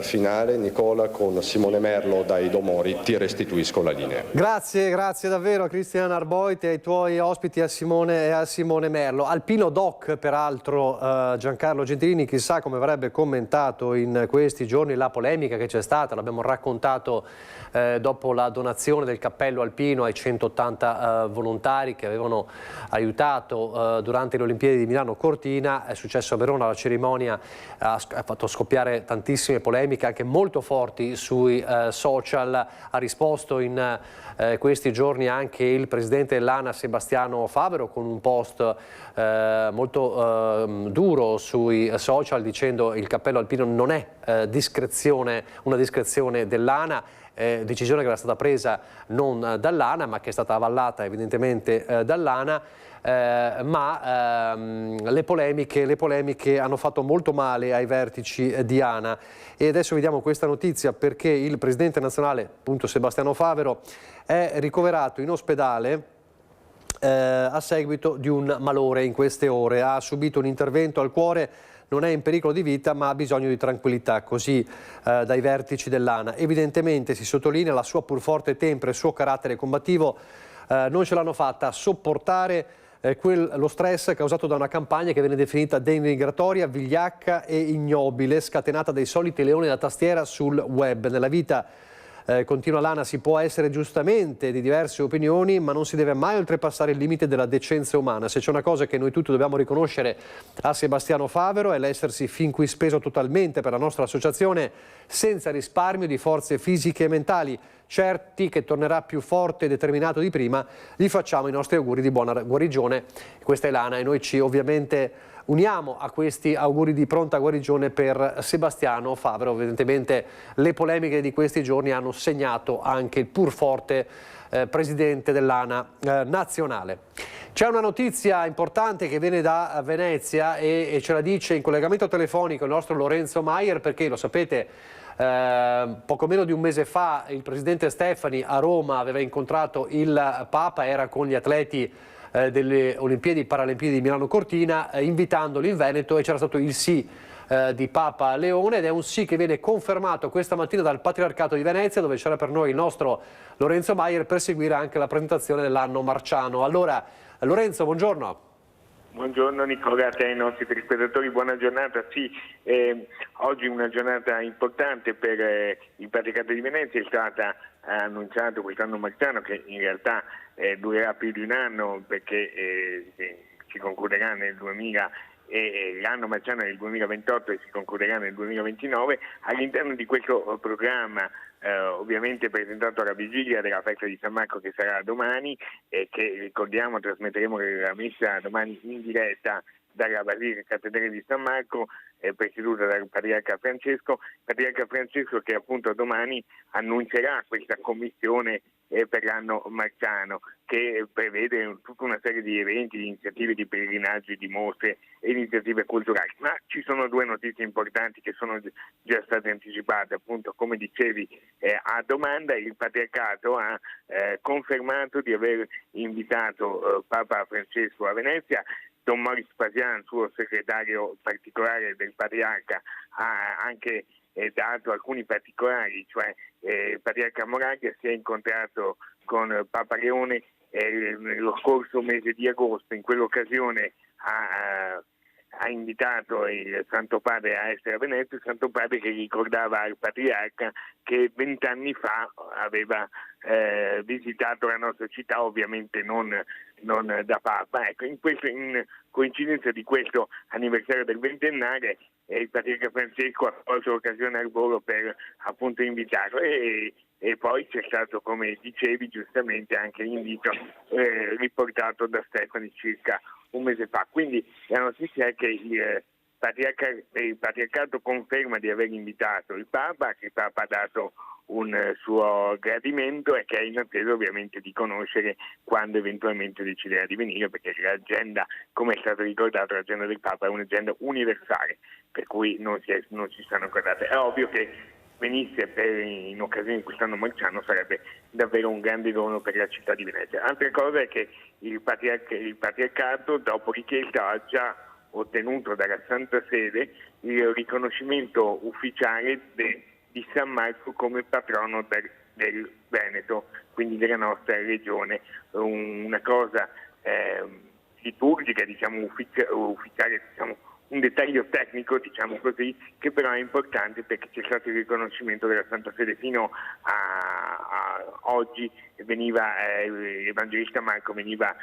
finale, Nicola, con Simone Merlo dai Domori. Ti restituisco la linea. Grazie davvero a Cristian Arboit e ai tuoi ospiti, a Simone e a Simone Merlo. Alpino Doc, peraltro, Giancarlo Gentilini, chissà come avrebbe commentato in questi giorni la polemica che c'è stata, l'abbiamo raccontato dopo la donazione del cappello alpino ai 180 volontari che avevano aiutato durante le Olimpiadi di Milano Cortina. È successo a Verona, la cerimonia ha fatto scoppiare tantissime polemiche, anche molto forti sui social. Ha risposto in questi giorni anche il presidente dell'ANA Sebastiano Favero con un post molto duro sui social, dicendo il cappello alpino non è una discrezione dell'ANA. Decisione che era stata presa non dall'ANA, ma che è stata avallata evidentemente dall'ANA, ma le polemiche hanno fatto molto male ai vertici di ANA. E adesso vediamo questa notizia, perché il presidente nazionale, appunto Sebastiano Favero, è ricoverato in ospedale a seguito di un malore in queste ore. Ha subito un intervento al cuore, non è in pericolo di vita ma ha bisogno di tranquillità, così dai vertici dell'ANA. Evidentemente si sottolinea la sua pur forte tempra e il suo carattere combattivo non ce l'hanno fatta a sopportare lo stress causato da una campagna che viene definita denigratoria, vigliacca e ignobile, scatenata dai soliti leoni da tastiera sul web. Nella vita continua l'ANA, si può essere giustamente di diverse opinioni, ma non si deve mai oltrepassare il limite della decenza umana. Se c'è una cosa che noi tutti dobbiamo riconoscere a Sebastiano Favero è l'essersi fin qui speso totalmente per la nostra associazione, senza risparmio di forze fisiche e mentali. Certi che tornerà più forte e determinato di prima, gli facciamo i nostri auguri di buona guarigione. Questa è l'ANA e noi ci ovviamente uniamo a questi auguri di pronta guarigione per Sebastiano Favero. Evidentemente le polemiche di questi giorni hanno segnato anche il pur forte presidente dell'ANA nazionale. C'è una notizia importante che viene da Venezia e ce la dice in collegamento telefonico il nostro Lorenzo Maier, perché lo sapete, poco meno di un mese fa il presidente Stefani a Roma aveva incontrato il Papa, era con gli atleti delle Olimpiadi e Paralimpiadi di Milano Cortina, invitandoli in Veneto, e c'era stato il sì di Papa Leone, ed è un sì che viene confermato questa mattina dal Patriarcato di Venezia, dove c'era per noi il nostro Lorenzo Maier per seguire anche la presentazione dell'anno marciano. Allora, Lorenzo, buongiorno. Buongiorno Nicola, a te e ai nostri telespettatori, buona giornata. Sì, oggi una giornata importante per il Patriarcato di Venezia. È stata annunciato quest'anno marciano, che in realtà durerà più di un anno, perché si concluderà nel 2000 e l'anno marciano nel 2028 e si concluderà nel 2029. All'interno di questo programma, ovviamente presentato alla vigilia della festa di San Marco, che sarà domani, e che ricordiamo trasmetteremo la messa domani in diretta dalla Basilica Cattedrale di San Marco, presieduta dal Patriarca Francesco, che appunto domani annuncerà questa commissione per l'anno marciano, che prevede tutta una serie di eventi, di iniziative, di pellegrinaggi, di mostre e iniziative culturali. Ma ci sono due notizie importanti che sono già state anticipate, appunto, come dicevi, a domanda. Il Patriarcato ha confermato di aver invitato Papa Francesco a Venezia. Don Maurice Pasian, suo segretario particolare del Patriarca, ha anche dato alcuni particolari, cioè il Patriarca Moraglia si è incontrato con Papa Leone lo scorso mese di agosto. In quell'occasione ha invitato il Santo Padre a essere a Venezia, il Santo Padre che ricordava al Patriarca che 20 anni fa aveva visitato la nostra città, ovviamente non da Papa. Ecco, in coincidenza di questo anniversario del ventennale, il Patriarca Francesco ha colto l'occasione al volo per appunto invitarlo, e poi c'è stato, come dicevi giustamente, anche l'invito riportato da Stefani circa un mese fa. Quindi la notizia è che il Patriarcato conferma di aver invitato il Papa, che il Papa ha dato un suo gradimento e che è in attesa ovviamente di conoscere quando eventualmente deciderà di venire, perché l'agenda, come è stato ricordato, l'agenda del Papa è un'agenda universale, per cui non ci stanno accordate. È ovvio che venisse in occasione di quest'anno marciano sarebbe davvero un grande dono per la città di Venezia. Altra cosa è che il Patriarcato, dopo richiesta, ha già ottenuto dalla Santa Sede il riconoscimento ufficiale di San Marco come patrono del Veneto, quindi della nostra regione. Una cosa liturgica, diciamo ufficiale, diciamo un dettaglio tecnico, diciamo così, che però è importante perché c'è stato il riconoscimento della Santa Sede. Fino a oggi l'Evangelista Marco veniva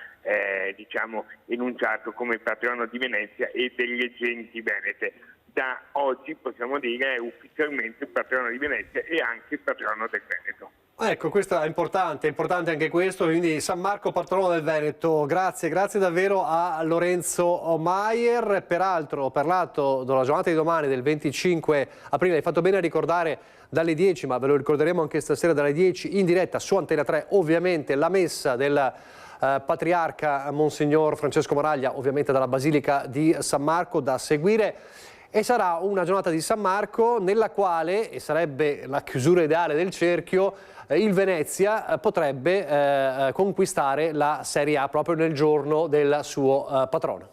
diciamo enunciato come patrono di Venezia e delle genti venete. Da oggi possiamo dire è ufficialmente patrono di Venezia e anche patrono del Veneto. Ecco, questo è importante anche questo, quindi San Marco patrono del Veneto. Grazie davvero a Lorenzo Maier. Peraltro, parlato della giornata di domani, del 25 aprile, hai fatto bene a ricordare dalle 10, ma ve lo ricorderemo anche stasera dalle 10 in diretta su Antena 3, ovviamente la messa del Patriarca Monsignor Francesco Moraglia, ovviamente dalla Basilica di San Marco, da seguire. E sarà una giornata di San Marco nella quale, e sarebbe la chiusura ideale del cerchio, il Venezia potrebbe conquistare la Serie A proprio nel giorno del suo patrono.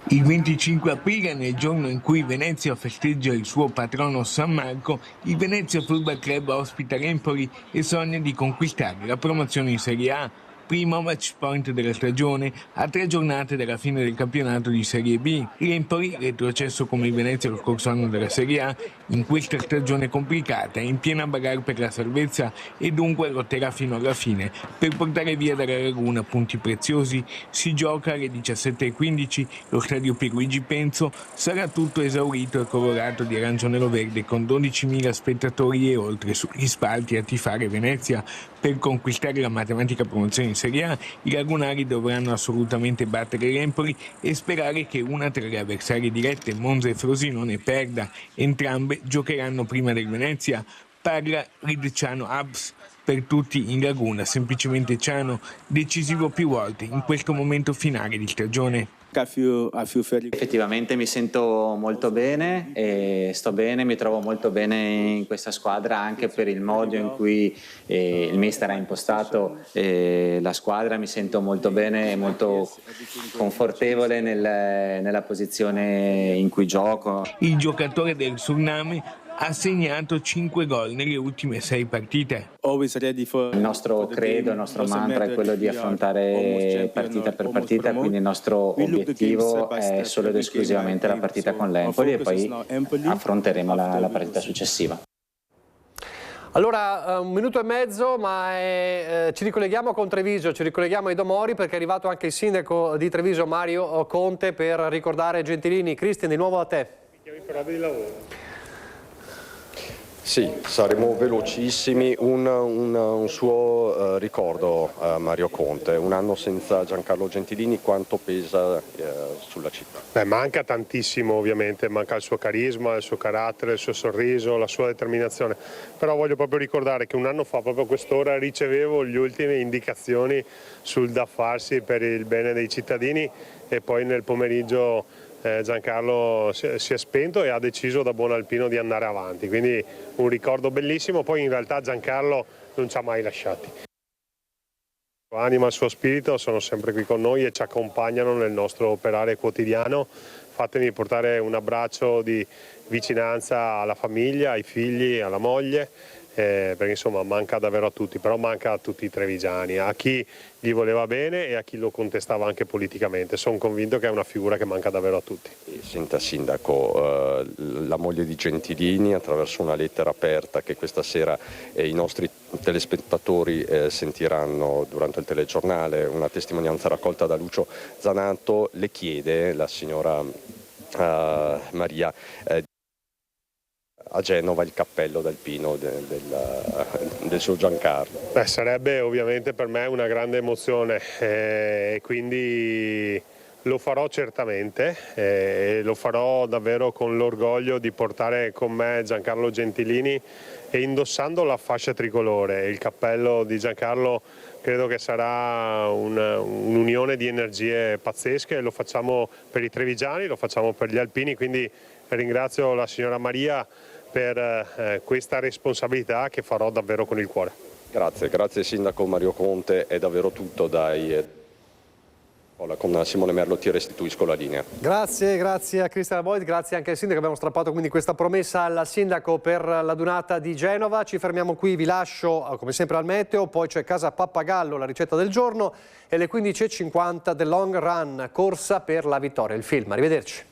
Il 25 aprile, nel giorno in cui Venezia festeggia il suo patrono San Marco, il Venezia Football Club ospita l'Empoli e sogna di conquistare la promozione in Serie A. Primo match point della stagione, a 3 giornate dalla fine del campionato di Serie B. L'Empoli, retrocesso come il Venezia lo scorso anno della Serie A, in questa stagione complicata è in piena bagarre per la salvezza e dunque lotterà fino alla fine per portare via dalla Laguna punti preziosi. Si gioca alle 17:15, lo stadio Pierluigi Penzo sarà tutto esaurito e colorato di arancio-nero-verde con 12.000 spettatori e oltre sugli spalti a tifare Venezia. Per conquistare la matematica promozione in Serie A, i lagunari dovranno assolutamente battere l'Empoli e sperare che una tra le avversarie dirette, Monza e Frosinone, perda. Entrambe giocheranno prima del Venezia. Parla Ridciano Abs. Per tutti in Laguna, semplicemente Ciano, decisivo più volte in questo momento finale di stagione. Effettivamente mi sento molto bene e sto bene, mi trovo molto bene in questa squadra anche per il modo in cui il mister ha impostato la squadra. Mi sento molto bene e molto confortevole nella posizione in cui gioco. Il giocatore del Suriname ha segnato 5 gol nelle ultime 6 partite. Il nostro credo, il nostro mantra è quello di affrontare partita per partita, quindi il nostro obiettivo è solo ed esclusivamente la partita con l'Empoli e poi affronteremo la partita successiva. Allora, 1 minuto e mezzo, ma ci ricolleghiamo con Treviso, ci ricolleghiamo ai Domori perché è arrivato anche il sindaco di Treviso, Mario Conte, per ricordare Gentilini. Cristian, di nuovo a te. Sì, saremo velocissimi. Un suo ricordo a Mario Conte, un anno senza Giancarlo Gentilini, quanto pesa sulla città? Manca tantissimo ovviamente, manca il suo carisma, il suo carattere, il suo sorriso, la sua determinazione, però voglio proprio ricordare che un anno fa, proprio a quest'ora, ricevevo le ultime indicazioni sul da farsi per il bene dei cittadini e poi nel pomeriggio Giancarlo si è spento e ha deciso da buon alpino di andare avanti, quindi un ricordo bellissimo. Poi in realtà Giancarlo non ci ha mai lasciati. La sua anima e il suo spirito sono sempre qui con noi e ci accompagnano nel nostro operare quotidiano. Fatemi portare un abbraccio di vicinanza alla famiglia, ai figli, alla moglie, perché insomma manca davvero a tutti, però manca a tutti i trevigiani, a chi gli voleva bene e a chi lo contestava anche politicamente. Sono convinto che è una figura che manca davvero a tutti. Senta Sindaco, la moglie di Gentilini, attraverso una lettera aperta che questa sera i nostri telespettatori sentiranno durante il telegiornale, una testimonianza raccolta da Lucio Zanato, le chiede, la signora Maria, a Genova il cappello d'alpino del suo Giancarlo. Sarebbe ovviamente per me una grande emozione e quindi lo farò certamente e lo farò davvero con l'orgoglio di portare con me Giancarlo Gentilini e indossando la fascia tricolore. Il cappello di Giancarlo credo che sarà un'unione di energie pazzesche, lo facciamo per i trevigiani, lo facciamo per gli alpini, quindi ringrazio la signora Maria per questa responsabilità che farò davvero con il cuore. Grazie Sindaco Mario Conte, è davvero tutto con Simone Merlo ti restituisco la linea. Grazie a Cristian Boyd, grazie anche al Sindaco, abbiamo strappato quindi questa promessa al Sindaco per la Dunata di Genova. Ci fermiamo qui, vi lascio come sempre al meteo, poi c'è Casa Pappagallo, la ricetta del giorno e le 15:50 del Long Run, corsa per la vittoria, il film. Arrivederci.